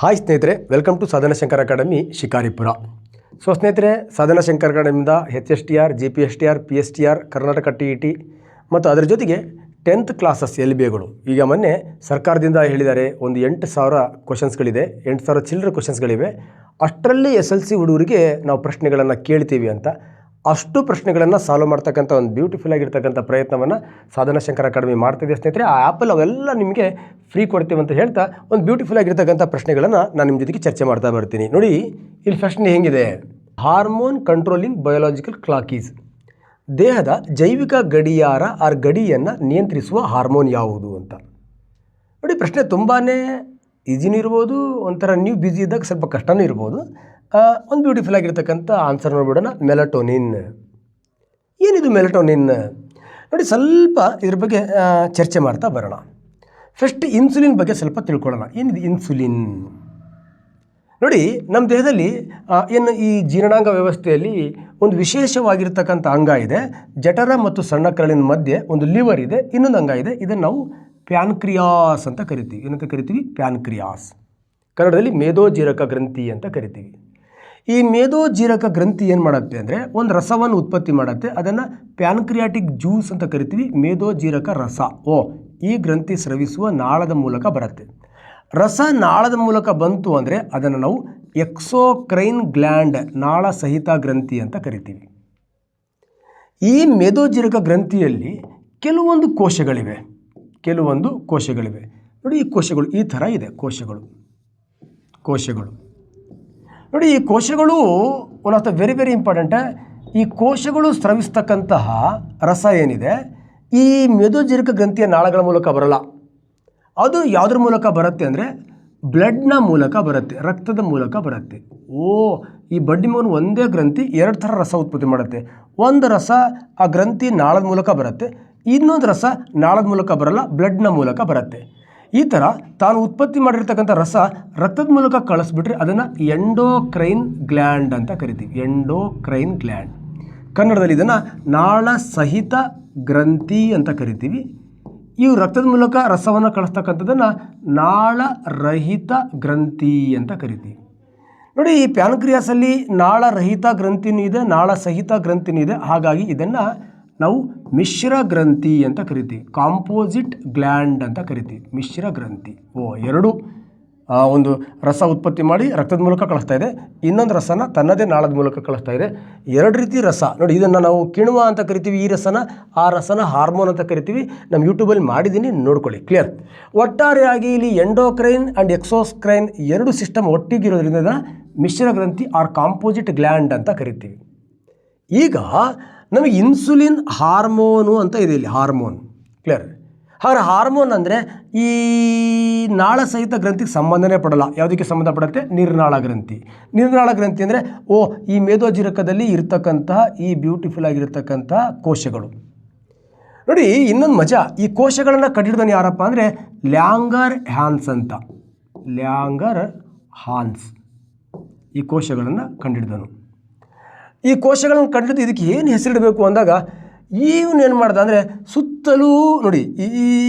Hi ಸ್ನೇಹಿತರೆ, welcome to Sadhana Shankar Academy Shikaripura. So ಸ್ನೇಹಿತರೆ, Sadhana Shankar ಅಕಾಡೆಮಿಯಿಂದ HSTR, GPSTR, PSTR, Karnataka TET ಮತ್ತು ಅದರ ಜೊತೆಗೆ 10th ಕ್ಲಾಸಸ್ LBAಗಳು ಈಗ ಮೊನ್ನೆ ಸರ್ಕಾರದಿಂದ ಹೇಳಿದ್ದಾರೆ. ಒಂದು 8,000 ಕ್ವಶನ್ಸ್ಗಳಿದೆ, 8,000 ಚಿಲ್ಲರೆ ಕ್ವಶನ್ಸ್ಗಳಿವೆ. ಅಷ್ಟರಲ್ಲಿ SLC ಹುಡುಗರಿಗೆ ನಾವು ಪ್ರಶ್ನೆಗಳನ್ನು ಕೇಳ್ತೀವಿ ಅಂತ. ಅಷ್ಟು ಪ್ರಶ್ನೆಗಳನ್ನು ಸಾಲ್ವ್ ಮಾಡ್ತಕ್ಕಂಥ ಒಂದು ಬ್ಯೂಟಿಫುಲ್ ಆಗಿರ್ತಕ್ಕಂಥ ಪ್ರಯತ್ನವನ್ನು ಸಾಧನಾ ಶಂಕರ್ ಅಕಾಡೆಮಿ ಮಾಡ್ತಿದೆ ಸ್ನೇಹಿತರೆ. ಆ ಆ್ಯಪಲ್ಲಿ ಅವೆಲ್ಲ ನಿಮಗೆ ಫ್ರೀ ಕೊಡ್ತೀವಿ ಅಂತ ಹೇಳ್ತಾ ಒಂದು ಬ್ಯೂಟಿಫುಲ್ ಆಗಿರ್ತಕ್ಕಂಥ ಪ್ರಶ್ನೆಗಳನ್ನು ನಾನು ನಿಮ್ಮ ಜೊತೆಗೆ ಚರ್ಚೆ ಮಾಡ್ತಾ ಬರ್ತೀನಿ. ನೋಡಿ, ಇಲ್ಲಿ ಪ್ರಶ್ನೆ ಹೆಂಗಿದೆ: hormone controlling biological clock is. ದೇಹದ ಜೈವಿಕ ಗಡಿಯಾರ ಗಡಿಯನ್ನು ನಿಯಂತ್ರಿಸುವ ಹಾರ್ಮೋನ್ ಯಾವುದು ಅಂತ. ನೋಡಿ, ಪ್ರಶ್ನೆ ತುಂಬಾ ಈಸಿನೂ ಇರ್ಬೋದು, ಒಂಥರ ನೀವು ಬ್ಯುಸಿ ಇದ್ದಾಗ ಸ್ವಲ್ಪ ಕಷ್ಟನೂ ಇರ್ಬೋದು. ಒಂದು ಬ್ಯೂಟಿಫುಲ್ ಆಗಿರ್ತಕ್ಕಂಥ ಆನ್ಸರ್ ನೋಡ್ಬಿಡೋಣ. ಮೆಲಟೋನಿನ್. ಏನಿದು ಮೆಲಟೋನಿನ್? ನೋಡಿ, ಸ್ವಲ್ಪ ಇದ್ರ ಬಗ್ಗೆ ಚರ್ಚೆ ಮಾಡ್ತಾ ಬರೋಣ. ಫಸ್ಟ್ ಇನ್ಸುಲಿನ್ ಬಗ್ಗೆ ಸ್ವಲ್ಪ ತಿಳ್ಕೊಳ್ಳೋಣ. ಏನಿದು ಇನ್ಸುಲಿನ್? ನೋಡಿ, ನಮ್ಮ ದೇಹದಲ್ಲಿ ಏನು ಈ ಜೀರ್ಣಾಂಗ ವ್ಯವಸ್ಥೆಯಲ್ಲಿ ಒಂದು ವಿಶೇಷವಾಗಿರ್ತಕ್ಕಂಥ ಅಂಗ ಇದೆ. ಜಠರ ಮತ್ತು ಸಣ್ಣ ಕರಳಿನ ಮಧ್ಯೆ ಒಂದು ಲಿವರ್ ಇದೆ, ಇನ್ನೊಂದು ಅಂಗ ಇದೆ. ಇದನ್ನು ನಾವು ಪ್ಯಾನ್ಕ್ರಿಯಾಸ್ ಅಂತ ಕರಿತೀವಿ. ಏನಂತ ಕರಿತೀವಿ? ಪ್ಯಾನ್ಕ್ರಿಯಾಸ್. ಕನ್ನಡದಲ್ಲಿ ಮೇದೋಜೀರಕ ಗ್ರಂಥಿ ಅಂತ ಕರಿತೀವಿ. ಈ ಮೇದೋಜೀರಕ ಗ್ರಂಥಿ ಏನು ಮಾಡುತ್ತೆ ಅಂದರೆ ಒಂದು ರಸವನ್ನು ಉತ್ಪತ್ತಿ ಮಾಡುತ್ತೆ. ಅದನ್ನು ಪ್ಯಾನ್ಕ್ರಿಯಾಟಿಕ್ ಜ್ಯೂಸ್ ಅಂತ ಕರಿತೀವಿ. ಮೇದೋಜೀರಕ ರಸ ಈ ಗ್ರಂಥಿ ಸ್ರವಿಸುವ ನಾಳದ ಮೂಲಕ ಬರುತ್ತೆ. ರಸ ನಾಳದ ಮೂಲಕ ಬಂತು ಅಂದರೆ ಅದನ್ನು ನಾವು ಎಕ್ಸೋಕ್ರೈನ್ ಗ್ಲ್ಯಾಂಡ್, ನಾಳ ಸಹಿತ ಗ್ರಂಥಿ ಅಂತ ಕರಿತೀವಿ. ಈ ಮೇದೋಜೀರಕ ಗ್ರಂಥಿಯಲ್ಲಿ ಕೆಲವೊಂದು ಕೋಶಗಳಿವೆ. ನೋಡಿ, ಈ ಕೋಶಗಳು ಈ ಥರ ಇದೆ. ಕೋಶಗಳು ನೋಡಿ, ಈ ಕೋಶಗಳು one of the very very important. ಈ ಕೋಶಗಳು ಸ್ರವಿಸ್ತಕ್ಕಂತಹ ರಸ ಏನಿದೆ, ಈ ಮೇದೋಜೀರಕ ಗ್ರಂಥಿಯ ನಾಳಗಳ ಮೂಲಕ ಬರಲ್ಲ. ಅದು ಯಾವುದ್ರ ಮೂಲಕ ಬರುತ್ತೆ ಅಂದರೆ ಬ್ಲಡ್ನ ಮೂಲಕ ಬರುತ್ತೆ, ರಕ್ತದ ಮೂಲಕ ಬರುತ್ತೆ. ಈ ಬಡ್ಡಿಮೋನ್ ಒಂದೇ ಗ್ರಂಥಿ 2 ಥರ ರಸ ಉತ್ಪತ್ತಿ ಮಾಡುತ್ತೆ. ಒಂದು ರಸ ಆ ಗ್ರಂಥಿ ನಾಳದ ಮೂಲಕ ಬರುತ್ತೆ, ಇನ್ನೊಂದು ರಸ ನಾಳದ ಮೂಲಕ ಬರಲ್ಲ, ಬ್ಲಡ್ನ ಮೂಲಕ ಬರುತ್ತೆ. ಈ ಥರ ತಾನು ಉತ್ಪತ್ತಿ ಮಾಡಿರ್ತಕ್ಕಂಥ ರಸ ರಕ್ತದ ಮೂಲಕ ಕಳಿಸ್ಬಿಟ್ರೆ ಅದನ್ನು ಎಂಡೋಕ್ರೈನ್ ಗ್ಲ್ಯಾಂಡ್ ಅಂತ ಕರಿತೀವಿ. Endocrine gland. ಕನ್ನಡದಲ್ಲಿ ಇದನ್ನು ನಾಳ ಸಹಿತ ಗ್ರಂಥಿ ಅಂತ ಕರಿತೀವಿ. ಇವು ರಕ್ತದ ಮೂಲಕ ರಸವನ್ನು ಕಳಿಸ್ತಕ್ಕಂಥದ್ದನ್ನು ನಾಳರಹಿತ ಗ್ರಂಥಿ ಅಂತ ಕರಿತೀವಿ. ನೋಡಿ, ಈ ಪ್ಯಾನ್ಕ್ರಿಯಾಸಲ್ಲಿ ನಾಳರಹಿತ ಗ್ರಂಥಿನೂ ಇದೆ, ನಾಳ ಸಹಿತ ಗ್ರಂಥಿನೂ ಇದೆ. ಹಾಗಾಗಿ ಇದನ್ನು ನಾವು ಮಿಶ್ರ ಗ್ರಂಥಿ ಅಂತ ಕರಿತೀವಿ. ಕಾಂಪೋಸಿಟ್ ಗ್ಲ್ಯಾಂಡ್ ಅಂತ ಕರಿತೀವಿ. ಮಿಶ್ರ ಗ್ರಂಥಿ. ಎರಡು ಒಂದು ರಸ ಉತ್ಪತ್ತಿ ಮಾಡಿ ರಕ್ತದ ಮೂಲಕ ಕಳಿಸ್ತಾ ಇದೆ, ಇನ್ನೊಂದು ರಸನ ತನ್ನದೇ ನಾಳದ ಮೂಲಕ ಕಳಿಸ್ತಾ ಇದೆ. 2 ರೀತಿ ರಸ. ನೋಡಿ, ಇದನ್ನು ನಾವು ಕಿಣ್ವ ಅಂತ ಕರಿತೀವಿ. ಈ ರಸನ, ಆ ರಸನ ಹಾರ್ಮೋನ್ ಅಂತ ಕರಿತೀವಿ. ನಮ್ಮ ಯೂಟ್ಯೂಬಲ್ಲಿ ಮಾಡಿದ್ದೀನಿ, ನೋಡ್ಕೊಳ್ಳಿ. ಕ್ಲಿಯರ್? ಒಟ್ಟಾರೆಯಾಗಿ ಇಲ್ಲಿ ಎಂಡೋಕ್ರೈನ್ ಆ್ಯಂಡ್ ಎಕ್ಸೋಕ್ರೈನ್ 2 ಸಿಸ್ಟಮ್ ಒಟ್ಟಿಗಿರೋದ್ರಿಂದ ಇದನ್ನು ಮಿಶ್ರ ಗ್ರಂಥಿ ಕಾಂಪೋಸಿಟ್ ಗ್ಲ್ಯಾಂಡ್ ಅಂತ ಕರಿತೀವಿ. ಈಗ ನಮಗೆ ಇನ್ಸುಲಿನ್ ಹಾರ್ಮೋನು ಅಂತ ಇದೆ ಇಲ್ಲಿ. ಹಾರ್ಮೋನ್. ಕ್ಲಿಯರ್? ಹಾಗೆ ಹಾರ್ಮೋನ್ ಅಂದರೆ ಈ ನಾಳ ಸಹಿತ ಗ್ರಂಥಿಗೆ ಸಂಬಂಧನೇ ಪಡಲ್ಲ. ಯಾವುದಕ್ಕೆ ಸಂಬಂಧಪಡುತ್ತೆ? ನಿರ್ನಾಳ ಗ್ರಂಥಿ. ನಿರ್ನಾಳ ಗ್ರಂಥಿ ಅಂದರೆ ಈ ಮೇದೋಜೀರಕದಲ್ಲಿ ಇರ್ತಕ್ಕಂತಹ ಈ ಬ್ಯೂಟಿಫುಲ್ ಆಗಿರ್ತಕ್ಕಂತಹ ಕೋಶಗಳು. ನೋಡಿ, ಇನ್ನೊಂದು ಮಜಾ, ಈ ಕೋಶಗಳನ್ನು ಕಂಡುಹಿಡಿದವನು ಯಾರಪ್ಪ ಅಂದರೆ ಲ್ಯಾಂಗರ್ ಹ್ಯಾನ್ಸ್ ಅಂತ. ಲ್ಯಾಂಗರ್ ಹಾನ್ಸ್ ಈ ಕೋಶಗಳನ್ನು ಕಂಡುಹಿಡಿದನು. ಈ ಕೋಶಗಳನ್ನು ಕಂಡುಹಿಡಿದು ಇದಕ್ಕೆ ಏನು ಹೆಸರಿಡಬೇಕು ಅಂದಾಗ ಇವನೇನು ಮಾಡ್ದ ಅಂದರೆ ಸುತ್ತಲೂ ನೋಡಿ,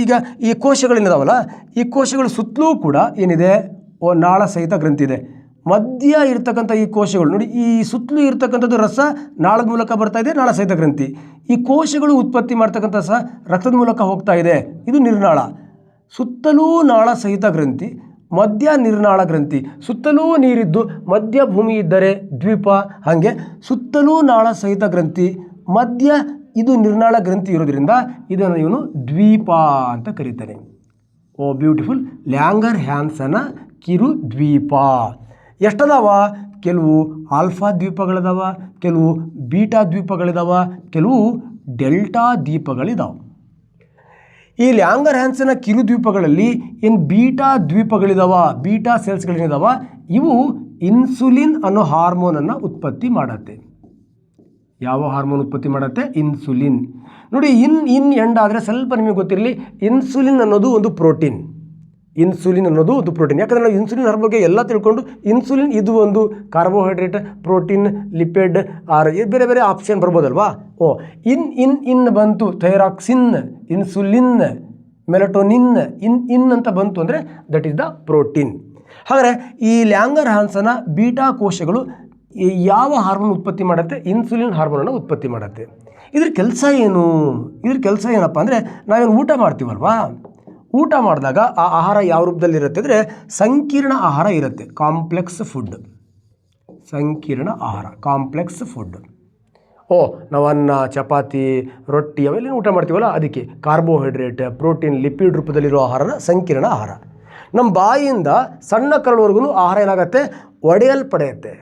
ಈಗ ಈ ಕೋಶಗಳೇನಿದಾವಲ್ಲ, ಈ ಕೋಶಗಳ ಸುತ್ತಲೂ ಕೂಡ ಏನಿದೆ? ನಾಳ ಸಹಿತ ಗ್ರಂಥಿ ಇದೆ. ಮಧ್ಯ ಇರ್ತಕ್ಕಂಥ ಈ ಕೋಶಗಳು ನೋಡಿ, ಈ ಸುತ್ತಲೂ ಇರ್ತಕ್ಕಂಥದ್ದು ರಸ ನಾಳದ ಮೂಲಕ ಬರ್ತಾ ಇದೆ, ನಾಳ ಸಹಿತ ಗ್ರಂಥಿ. ಈ ಕೋಶಗಳು ಉತ್ಪತ್ತಿ ಮಾಡ್ತಕ್ಕಂಥ ಸಹ ರಕ್ತದ ಮೂಲಕ ಹೋಗ್ತಾ ಇದೆ. ಇದು ನಿರ್ನಾಳ. ಸುತ್ತಲೂ ನಾಳ ಸಹಿತ ಗ್ರಂಥಿ, ಮಧ್ಯ ನಿರ್ನಾಳ ಗ್ರಂಥಿ. ಸುತ್ತಲೂ ನೀರಿದ್ದು ಮಧ್ಯ ಭೂಮಿ ಇದ್ದರೆ ದ್ವೀಪ, ಹಾಗೆ ಸುತ್ತಲೂ ನಾಳ ಸಹಿತ ಗ್ರಂಥಿ, ಮಧ್ಯ ಇದು ನಿರ್ನಾಳ ಗ್ರಂಥಿ ಇರೋದ್ರಿಂದ ಇದನ್ನು ಇವನು ದ್ವೀಪ ಅಂತ ಕರೀತಾನೆ. ಬ್ಯೂಟಿಫುಲ್. ಲ್ಯಾಂಗರ್ ಹ್ಯಾನ್ಸನ ಕಿರು ದ್ವೀಪ. ಎಷ್ಟದಾವ? ಕೆಲವು ಆಲ್ಫಾ ದ್ವೀಪಗಳಿದಾವ, ಕೆಲವು ಬೀಟಾ ದ್ವೀಪಗಳಿದಾವ, ಕೆಲವು ಡೆಲ್ಟಾ ದ್ವೀಪಗಳಿದಾವೆ. ಈ ಲ್ಯಾಂಗರ್ ಹ್ಯಾನ್ಸನ ಕಿರು ದ್ವೀಪಗಳಲ್ಲಿ ಏನು ಬೀಟಾ ದ್ವೀಪಗಳಿದಾವ, ಬೀಟಾ ಸೆಲ್ಸ್ಗಳೇನಿದಾವ, ಇವು ಇನ್ಸುಲಿನ್ ಅನ್ನೋ ಹಾರ್ಮೋನನ್ನು ಉತ್ಪತ್ತಿ ಮಾಡುತ್ತೆ. ಯಾವ ಹಾರ್ಮೋನ್ ಉತ್ಪತ್ತಿ ಮಾಡುತ್ತೆ? ಇನ್ಸುಲಿನ್. ನೋಡಿ, ಎಂಡ್ ಆದರೆ ಸ್ವಲ್ಪ ನಿಮಗೆ ಗೊತ್ತಿರಲಿ, ಇನ್ಸುಲಿನ್ ಅನ್ನೋದು ಒಂದು ಪ್ರೋಟೀನ್. ಯಾಕಂದರೆ ನಾವು ಇನ್ಸುಲಿನ್ ಬಗ್ಗೆ ಎಲ್ಲ ತಿಳ್ಕೊಂಡು, ಇನ್ಸುಲಿನ್ ಇದು ಒಂದು ಕಾರ್ಬೋಹೈಡ್ರೇಟ್, ಪ್ರೋಟೀನ್, ಲಿಪಿಡ್, ಬೇರೆ ಬೇರೆ ಆಪ್ಷನ್ ಬರ್ಬೋದಲ್ವಾ? ಇನ್ ಬಂತು, ಥೈರಾಕ್ಸಿನ್, ಇನ್ಸುಲಿನ್, ಮೆಲಟೋನಿನ್, ಅಂತ ಬಂತು ಅಂದರೆ ದಟ್ ಈಸ್ ದ ಪ್ರೋಟೀನ್. ಹಾಗಾದರೆ ಈ ಲ್ಯಾಂಗರ್ ಹ್ಯಾನ್ಸನ ಬೀಟಾ ಕೋಶಗಳು ಯಾವ ಹಾರ್ಮೋನ್ ಉತ್ಪತ್ತಿ ಮಾಡುತ್ತೆ? ಇನ್ಸುಲಿನ್ ಹಾರ್ಮೋನನ್ನು ಉತ್ಪತ್ತಿ ಮಾಡುತ್ತೆ. ಇದ್ರ ಕೆಲಸ ಏನು? ಇದ್ರ ಕೆಲಸ ಏನಪ್ಪ ಅಂದರೆ, ನಾವೇನು ಊಟ ಮಾಡ್ತೀವಲ್ವಾ, ಊಟ ಮಾಡಿದಾಗ ಆ ಆಹಾರ ಯಾವ ರೂಪದಲ್ಲಿರುತ್ತೆ ಅಂದರೆ ಸಂಕೀರ್ಣ ಆಹಾರ ಇರುತ್ತೆ, ಕಾಂಪ್ಲೆಕ್ಸ್ ಫುಡ್. ಸಂಕೀರ್ಣ ಆಹಾರ, ಕಾಂಪ್ಲೆಕ್ಸ್ ಫುಡ್. ನಾವು ಅನ್ನ, ಚಪಾತಿ, ರೊಟ್ಟಿ ಅವೆಲ್ಲ ಊಟ ಮಾಡ್ತೀವಲ್ಲ, ಅದಕ್ಕೆ ಕಾರ್ಬೋಹೈಡ್ರೇಟ್, ಪ್ರೋಟೀನ್, ಲಿಪಿಡ್ ರೂಪದಲ್ಲಿರೋ ಆಹಾರನ ಸಂಕೀರ್ಣ ಆಹಾರ. ನಮ್ಮ ಬಾಯಿಯಿಂದ ಸಣ್ಣ ಕರಳುವರೆಗೂ ಆಹಾರ ಏನಾಗುತ್ತೆ? ಒಡೆಯಲ್ಪಡೆಯುತ್ತೆ.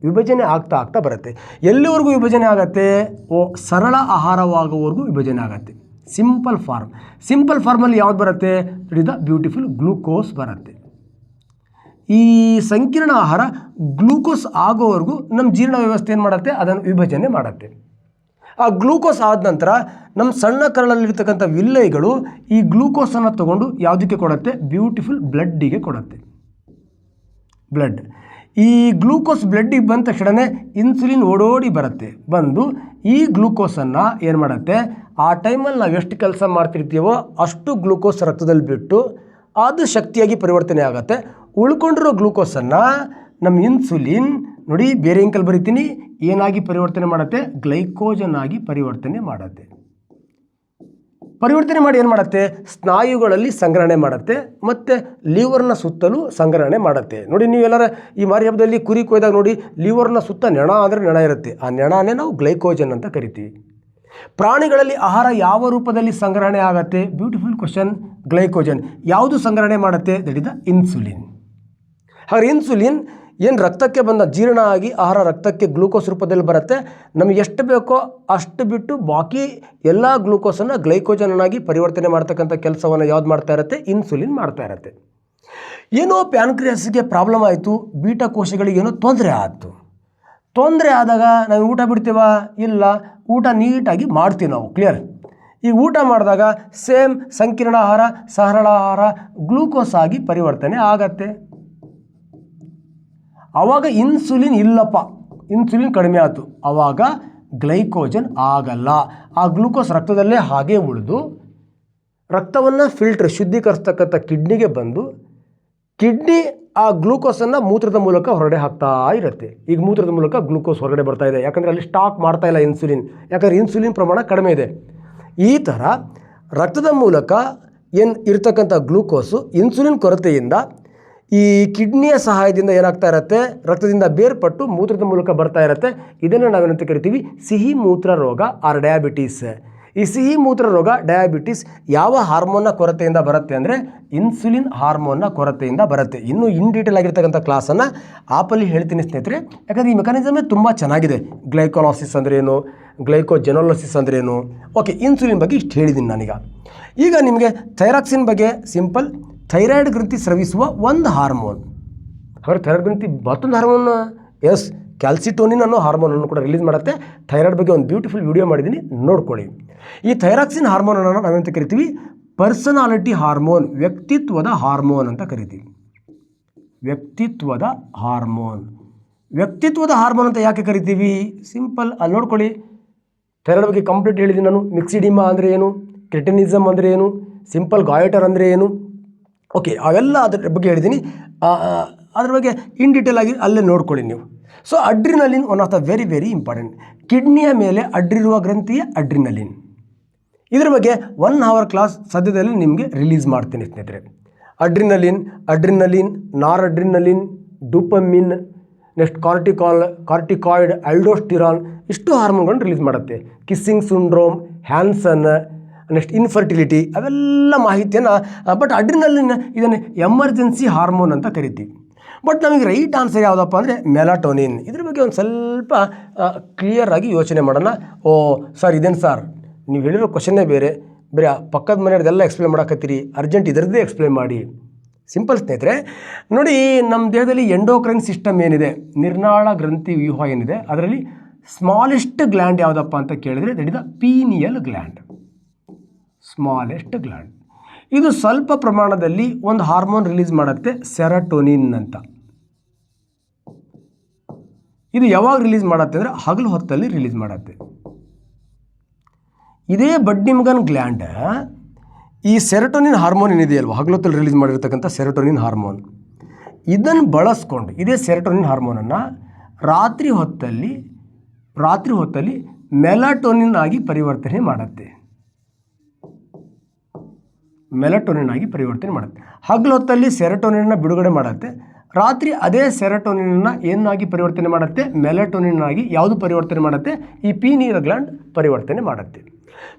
ವಿಭಜನೆ ಆಗ್ತಾ ಆಗ್ತಾ ಬರುತ್ತೆ. ಎಲ್ಲಿವರೆಗೂ ವಿಭಜನೆ ಆಗುತ್ತೆ? ಸರಳ ಆಹಾರವಾಗುವವರೆಗೂ ವಿಭಜನೆ ಆಗುತ್ತೆ. Simple form. ಸಿಂಪಲ್ ಫಾರ್ಮಲ್ಲಿ ಯಾವ್ದು ಬರುತ್ತೆ? ಇಟ್ ದ ಬ್ಯೂಟಿಫುಲ್ ಗ್ಲೂಕೋಸ್ ಬರುತ್ತೆ. ಈ ಸಂಕೀರ್ಣ ಆಹಾರ ಗ್ಲೂಕೋಸ್ ಆಗೋವರೆಗೂ ನಮ್ಮ ಜೀರ್ಣ ವ್ಯವಸ್ಥೆ ಏನು ಮಾಡುತ್ತೆ? ಅದನ್ನು ವಿಭಜನೆ ಮಾಡುತ್ತೆ. ಆ ಗ್ಲೂಕೋಸ್ ಆದ ನಂತರ ನಮ್ಮ ಸಣ್ಣ ಕರಳಲ್ಲಿರ್ತಕ್ಕಂಥ ವಿಲ್ಲೈಗಳು ಈ ಗ್ಲೂಕೋಸನ್ನು ತಗೊಂಡು ಯಾವುದಕ್ಕೆ ಕೊಡುತ್ತೆ? ಬ್ಯೂಟಿಫುಲ್ ಬ್ಲಡ್ಡಿಗೆ ಕೊಡುತ್ತೆ. ಬ್ಲಡ್. ಈ ಗ್ಲೂಕೋಸ್ ಬ್ಲಡ್ಡಿಗೆ ಬಂದ ತಕ್ಷಣವೇ ಇನ್ಸುಲಿನ್ ಓಡೋಡಿ ಬರುತ್ತೆ. ಬಂದು ಈ ಗ್ಲೂಕೋಸನ್ನು ಏನು ಮಾಡುತ್ತೆ? ಆ ಟೈಮಲ್ಲಿ ನಾವು ಎಷ್ಟು ಕೆಲಸ ಮಾಡ್ತಿರ್ತೀವೋ ಅಷ್ಟು ಗ್ಲೂಕೋಸ್ ರಕ್ತದಲ್ಲಿ ಬಿಟ್ಟು ಅದು ಶಕ್ತಿಯಾಗಿ ಪರಿವರ್ತನೆ ಆಗುತ್ತೆ. ಉಳ್ಕೊಂಡಿರೋ ಗ್ಲೂಕೋಸನ್ನು ನಮ್ಮ ಇನ್ಸುಲಿನ್ ನೋಡಿ, ಬೇರೆ ಇಂಕಲ್ಲಿ ಬರಿತೀನಿ, ಏನಾಗಿ ಪರಿವರ್ತನೆ ಮಾಡುತ್ತೆ? ಗ್ಲೈಕೋಜನ್ ಆಗಿ ಪರಿವರ್ತನೆ ಮಾಡುತ್ತೆ. ಪರಿವರ್ತನೆ ಮಾಡಿ ಏನು ಮಾಡುತ್ತೆ? ಸ್ನಾಯುಗಳಲ್ಲಿ ಸಂಗ್ರಹಣೆ ಮಾಡುತ್ತೆ ಮತ್ತು ಲಿವರ್ನ ಸುತ್ತಲೂ ಸಂಗ್ರಹಣೆ ಮಾಡುತ್ತೆ. ನೋಡಿ, ನೀವೆಲ್ಲರ ಈ ಮಾರಿ ಹಬ್ಬದಲ್ಲಿ ಕುರಿ ಕೊಯ್ದಾಗ ನೋಡಿ, ಲಿವರ್ನ ಸುತ್ತ ನೆಣ ಅಂದರೆ ನೆಣ ಇರುತ್ತೆ. ಆ ನೆಣನೇ ನಾವು ಗ್ಲೈಕೋಜನ್ ಅಂತ ಕರಿತೀವಿ. ಪ್ರಾಣಿಗಳಲ್ಲಿ ಆಹಾರ ಯಾವ ರೂಪದಲ್ಲಿ ಸಂಗ್ರಹಣೆ ಆಗುತ್ತೆ? Beautiful question. ಗ್ಲೈಕೋಜನ್. ಯಾವುದು ಸಂಗ್ರಹಣೆ ಮಾಡುತ್ತೆ? That is the insulin. ಹಾಗೆ ಇನ್ಸುಲಿನ್ ಏನು ರಕ್ತಕ್ಕೆ ಬಂದ ಜೀರ್ಣ ಆಗಿ ಆಹಾರ ರಕ್ತಕ್ಕೆ ಗ್ಲೂಕೋಸ್ ರೂಪದಲ್ಲಿ ಬರುತ್ತೆ. ನಮಗೆ ಎಷ್ಟು ಬೇಕೋ ಅಷ್ಟು ಬಿಟ್ಟು ಬಾಕಿ ಎಲ್ಲ ಗ್ಲೂಕೋಸನ್ನು ಗ್ಲೈಕೋಜನ್ನಾಗಿ ಪರಿವರ್ತನೆ ಮಾಡ್ತಕ್ಕಂಥ ಕೆಲಸವನ್ನು ಯಾವ್ದು ಮಾಡ್ತಾ ಇರುತ್ತೆ? ಇನ್ಸುಲಿನ್ ಮಾಡ್ತಾ ಇರುತ್ತೆ. ಏನೋ ಪ್ಯಾನ್ಕ್ರಿಯಾಸ್ಗೆ ಪ್ರಾಬ್ಲಮ್ ಆಯಿತು, ಬೀಟಾ ಕೋಶಗಳಿಗೆ ಏನೋ ತೊಂದರೆ ಆಯಿತು. ತೊಂದರೆ ಆದಾಗ ನಾವು ಊಟ ಬಿಡ್ತೀವಾ? ಇಲ್ಲ, ಊಟ ನೀಟಾಗಿ ಮಾಡ್ತೀವಿ ನಾವು. ಕ್ಲಿಯರ್. ಈ ಊಟ ಮಾಡಿದಾಗ ಸೇಮ್ ಸಂಕೀರ್ಣ ಆಹಾರ, ಸರಳ ಆಹಾರ ಗ್ಲೂಕೋಸ್ ಆಗಿ ಪರಿವರ್ತನೆ ಆಗತ್ತೆ. ಆವಾಗ ಇನ್ಸುಲಿನ್ ಇಲ್ಲಪ್ಪ, ಇನ್ಸುಲಿನ್ ಕಡಿಮೆ ಆಯಿತು. ಆವಾಗ ಗ್ಲೈಕೋಜನ್ ಆಗಲ್ಲ. ಆ ಗ್ಲೂಕೋಸ್ ರಕ್ತದಲ್ಲೇ ಹಾಗೆ ಉಳಿದು ರಕ್ತವನ್ನು ಶುದ್ಧೀಕರಿಸ್ತಕ್ಕಂಥ ಕಿಡ್ನಿಗೆ ಬಂದು ಕಿಡ್ನಿ ಆ ಗ್ಲೂಕೋಸನ್ನು ಮೂತ್ರದ ಮೂಲಕ ಹೊರಗಡೆ ಹಾಕ್ತಾ ಇರುತ್ತೆ. ಈಗ ಮೂತ್ರದ ಮೂಲಕ ಗ್ಲೂಕೋಸ್ ಹೊರಗಡೆ ಬರ್ತಾ ಇದೆ, ಯಾಕಂದರೆ ಅಲ್ಲಿ ಸ್ಟಾಕ್ ಮಾಡ್ತಾ ಇಲ್ಲ ಇನ್ಸುಲಿನ್, ಯಾಕಂದರೆ ಇನ್ಸುಲಿನ್ ಪ್ರಮಾಣ ಕಡಿಮೆ ಇದೆ. ಈ ಥರ ರಕ್ತದ ಮೂಲಕ ಏನು ಇರ್ತಕ್ಕಂಥ ಗ್ಲೂಕೋಸು ಇನ್ಸುಲಿನ್ ಕೊರತೆಯಿಂದ ಈ ಕಿಡ್ನಿಯ ಸಹಾಯದಿಂದ ಏನಾಗ್ತಾ ಇರುತ್ತೆ? ರಕ್ತದಿಂದ ಬೇರ್ಪಟ್ಟು ಮೂತ್ರದ ಮೂಲಕ ಬರ್ತಾ ಇರುತ್ತೆ. ಇದನ್ನು ನಾವೇನಂತ ಕರಿತೀವಿ? ಸಿಹಿ ಮೂತ್ರ ರೋಗ ಆರ್ ಡಯಾಬಿಟೀಸ್. ಈ ಸಿಹಿ ಮೂತ್ರ ರೋಗ, ಡಯಾಬಿಟಿಸ್ ಯಾವ ಹಾರ್ಮೋನ್ನ ಕೊರತೆಯಿಂದ ಬರುತ್ತೆ ಅಂದರೆ ಇನ್ಸುಲಿನ್ ಹಾರ್ಮೋನ್ನ ಕೊರತೆಯಿಂದ ಬರುತ್ತೆ. ಇನ್ನೂ ಇನ್ ಡೀಟೇಲ್ ಆಗಿರ್ತಕ್ಕಂಥ ಕ್ಲಾಸನ್ನು ಆಪಲ್ಲಿ ಹೇಳ್ತೀನಿ ಸ್ನೇಹಿತರೆ, ಯಾಕಂದರೆ ಈ ಮೆಕಾನಿಸಮೇ ತುಂಬ ಚೆನ್ನಾಗಿದೆ. ಗ್ಲೈಕೋಲಾಸಿಸ್ ಅಂದ್ರೇನು, ಗ್ಲೈಕೋಜೆನೋಲಸಿಸ್ ಅಂದ್ರೇನು. ಓಕೆ, ಇನ್ಸುಲಿನ್ ಬಗ್ಗೆ ಇಷ್ಟು ಹೇಳಿದ್ದೀನಿ ನಾನೀಗ. ಈಗ ನಿಮಗೆ ಥೈರಾಕ್ಸಿನ್ ಬಗ್ಗೆ ಸಿಂಪಲ್. ಥೈರಾಯ್ಡ್ ಗ್ರಂಥಿ ಸ್ರವಿಸುವ ಒಂದು ಹಾರ್ಮೋನ್. ಹಾಗಾದ್ರೆ ಥೈರಾಯ್ಡ್ ಗ್ರಂಥಿ ಮತ್ತೊಂದು ಹಾರ್ಮೋನ್, ಎಸ್, ಕ್ಯಾಲ್ಸಿಟೋನಿನ್ ಅನ್ನೋ ಹಾರ್ಮೋನನ್ನು ಕೂಡ ರಿಲೀಸ್ ಮಾಡುತ್ತೆ. ಥೈರಾಯ್ಡ್ ಬಗ್ಗೆ ಒಂದು ಬ್ಯೂಟಿಫುಲ್ ವಿಡಿಯೋ ಮಾಡಿದ್ದೀನಿ, ನೋಡ್ಕೊಳ್ಳಿ. ಈ ಥೈರಾಕ್ಸಿನ್ ಹಾರ್ಮೋನನ್ನು ನಾವೆಂತ ಕರಿತೀವಿ? ಪರ್ಸನಾಲಿಟಿ ಹಾರ್ಮೋನ್, ವ್ಯಕ್ತಿತ್ವದ ಹಾರ್ಮೋನ್ ಅಂತ ಕರಿತೀವಿ. ವ್ಯಕ್ತಿತ್ವದ ಹಾರ್ಮೋನ್. ವ್ಯಕ್ತಿತ್ವದ ಹಾರ್ಮೋನ್ ಅಂತ ಯಾಕೆ ಕರಿತೀವಿ? ಸಿಂಪಲ್, ಅಲ್ಲಿ ನೋಡ್ಕೊಳ್ಳಿ. ಥೈರಾಯ್ಡ್ ಬಗ್ಗೆ ಕಂಪ್ಲೀಟ್ ಹೇಳಿದ್ದೀನಿ ನಾನು. ಮಿಕ್ಸಿಡಿಮಾ ಅಂದರೆ ಏನು, ಕ್ರೆಟಿನಿಸಮ್ ಅಂದರೆ ಏನು, ಸಿಂಪಲ್ ಗಾಯಟರ್ ಅಂದರೆ ಏನು, ಓಕೆ, ಅವೆಲ್ಲ ಅದ್ರ ಬಗ್ಗೆ ಹೇಳಿದ್ದೀನಿ. ಅದ್ರ ಬಗ್ಗೆ ಇನ್ ಡೀಟೇಲ್ ಆಗಿ ಅಲ್ಲೇ ನೋಡ್ಕೊಳ್ಳಿ ನೀವು. So adrenaline one of the very very important. ಕಿಡ್ನಿಯ ಮೇಲೆ ಅಡ್ರಿರುವ ಗ್ರಂಥಿಯ ಅಡ್ರಿನಲಿನ್. ಇದ್ರ ಬಗ್ಗೆ 1 ಅವರ್ ಕ್ಲಾಸ್ ಸದ್ಯದಲ್ಲಿ ನಿಮಗೆ ರಿಲೀಸ್ ಮಾಡ್ತೀನಿ ಸ್ನೇಹಿತರೆ. ಅಡ್ರಿನಲಿನ್, ನಾರ್ ಅಡ್ರಿನಲಿನ್, ಡೂಪಮಿನ್, ನೆಕ್ಸ್ಟ್ ಕಾರ್ಟಿಕಾಯ್ಡ್, ಆಲ್ಡೋಸ್ಟಿರಾನ್, ಇಷ್ಟು ಹಾರ್ಮೋನ್ಗಳನ್ನು ರಿಲೀಸ್ ಮಾಡುತ್ತೆ. Kissing syndrome, Hanson, next infertility, ಅವೆಲ್ಲ ಮಾಹಿತಿಯನ್ನು. ಬಟ್ ಅಡ್ರಿನಲಿನ್ ಇದನ್ನು ಎಮರ್ಜೆನ್ಸಿ ಹಾರ್ಮೋನ್ ಅಂತ ಕರಿತೀವಿ. ಬಟ್ ನಮಗೆ ರೈಟ್ ಆನ್ಸರ್ ಯಾವುದಪ್ಪ ಅಂದರೆ ಮೆಲಾಟೋನಿನ್. ಇದ್ರ ಬಗ್ಗೆ ಒಂದು ಸ್ವಲ್ಪ ಕ್ಲಿಯರಾಗಿ ಯೋಚನೆ ಮಾಡೋಣ. ಸರ್ ಇದೇನು ಸರ್, ನೀವು ಹೇಳಿರೋ ಕ್ವಶನ್ನೇ ಬೇರೆ ಪಕ್ಕದ ಮನೆಯವ್ರದ್ದೆಲ್ಲ ಎಕ್ಸ್ಪ್ಲೇನ್ ಮಾಡೋಕತ್ತೀರಿ, ಅರ್ಜೆಂಟ್ ಇದರದ್ದೇ ಎಕ್ಸ್ಪ್ಲೇನ್ ಮಾಡಿ. ಸಿಂಪಲ್ ಸ್ನೇಹಿತರೆ, ನೋಡಿ, ನಮ್ಮ ದೇಹದಲ್ಲಿ ಎಂಡೋಕ್ರೈನ್ ಸಿಸ್ಟಮ್ ಏನಿದೆ, ನಿರ್ನಾಳ ಗ್ರಂಥಿ ವ್ಯೂಹ ಏನಿದೆ, ಅದರಲ್ಲಿ ಸ್ಮಾಲೆಸ್ಟ್ ಗ್ಲ್ಯಾಂಡ್ ಯಾವುದಪ್ಪ ಅಂತ ಕೇಳಿದರೆ that is the pineal gland. Smallest gland. ಇದು ಸ್ವಲ್ಪ ಪ್ರಮಾಣದಲ್ಲಿ ಒಂದು ಹಾರ್ಮೋನ್ ರಿಲೀಸ್ ಮಾಡುತ್ತೆ, ಸೆರಟೋನಿನ್ ಅಂತ. ಇದು ಯಾವಾಗ ರಿಲೀಸ್ ಮಾಡುತ್ತೆ ಅಂದರೆ ಹಗಲು ಹೊತ್ತಲ್ಲಿ ರಿಲೀಸ್ ಮಾಡುತ್ತೆ. ಇದೇ ಬಡ್ನಿಮ್ಗನ್ ಗ್ಲ್ಯಾಂಡ್ ಈ ಸೆರಟೋನಿನ್ ಹಾರ್ಮೋನ್ ಏನಿದೆಯಲ್ವ, ಹಗಲು ಹೊತ್ತಲ್ಲಿ ರಿಲೀಸ್ ಮಾಡಿರ್ತಕ್ಕಂಥ ಸೆರಟೋನಿನ್ ಹಾರ್ಮೋನ್, ಇದನ್ನು ಬಳಸ್ಕೊಂಡು ಇದೇ ಸೆರೋಟೋನಿನ್ ಹಾರ್ಮೋನನ್ನು ರಾತ್ರಿ ಹೊತ್ತಲ್ಲಿ ಮೆಲಟೋನಿನ್ ಆಗಿ ಪರಿವರ್ತನೆ ಮಾಡುತ್ತೆ. ಹಗಲು ಹೊತ್ತಲ್ಲಿ ಸೆರೋಟೋನಿನ್ನ ಬಿಡುಗಡೆ ಮಾಡುತ್ತೆ. ರಾತ್ರಿ ಅದೇ ಸೆರೋಟೋನಿನ್ನ ಏನಾಗಿ ಪರಿವರ್ತನೆ ಮಾಡುತ್ತೆ? ಮೆಲಟೋನಿನ್ ಆಗಿ ಯಾವುದು ಪರಿವರ್ತನೆ ಮಾಡುತ್ತೆ? ಈ ಪೀನಿಯಲ್ ಗ್ಲ್ಯಾಂಡ್ ಪರಿವರ್ತನೆ ಮಾಡುತ್ತೆ.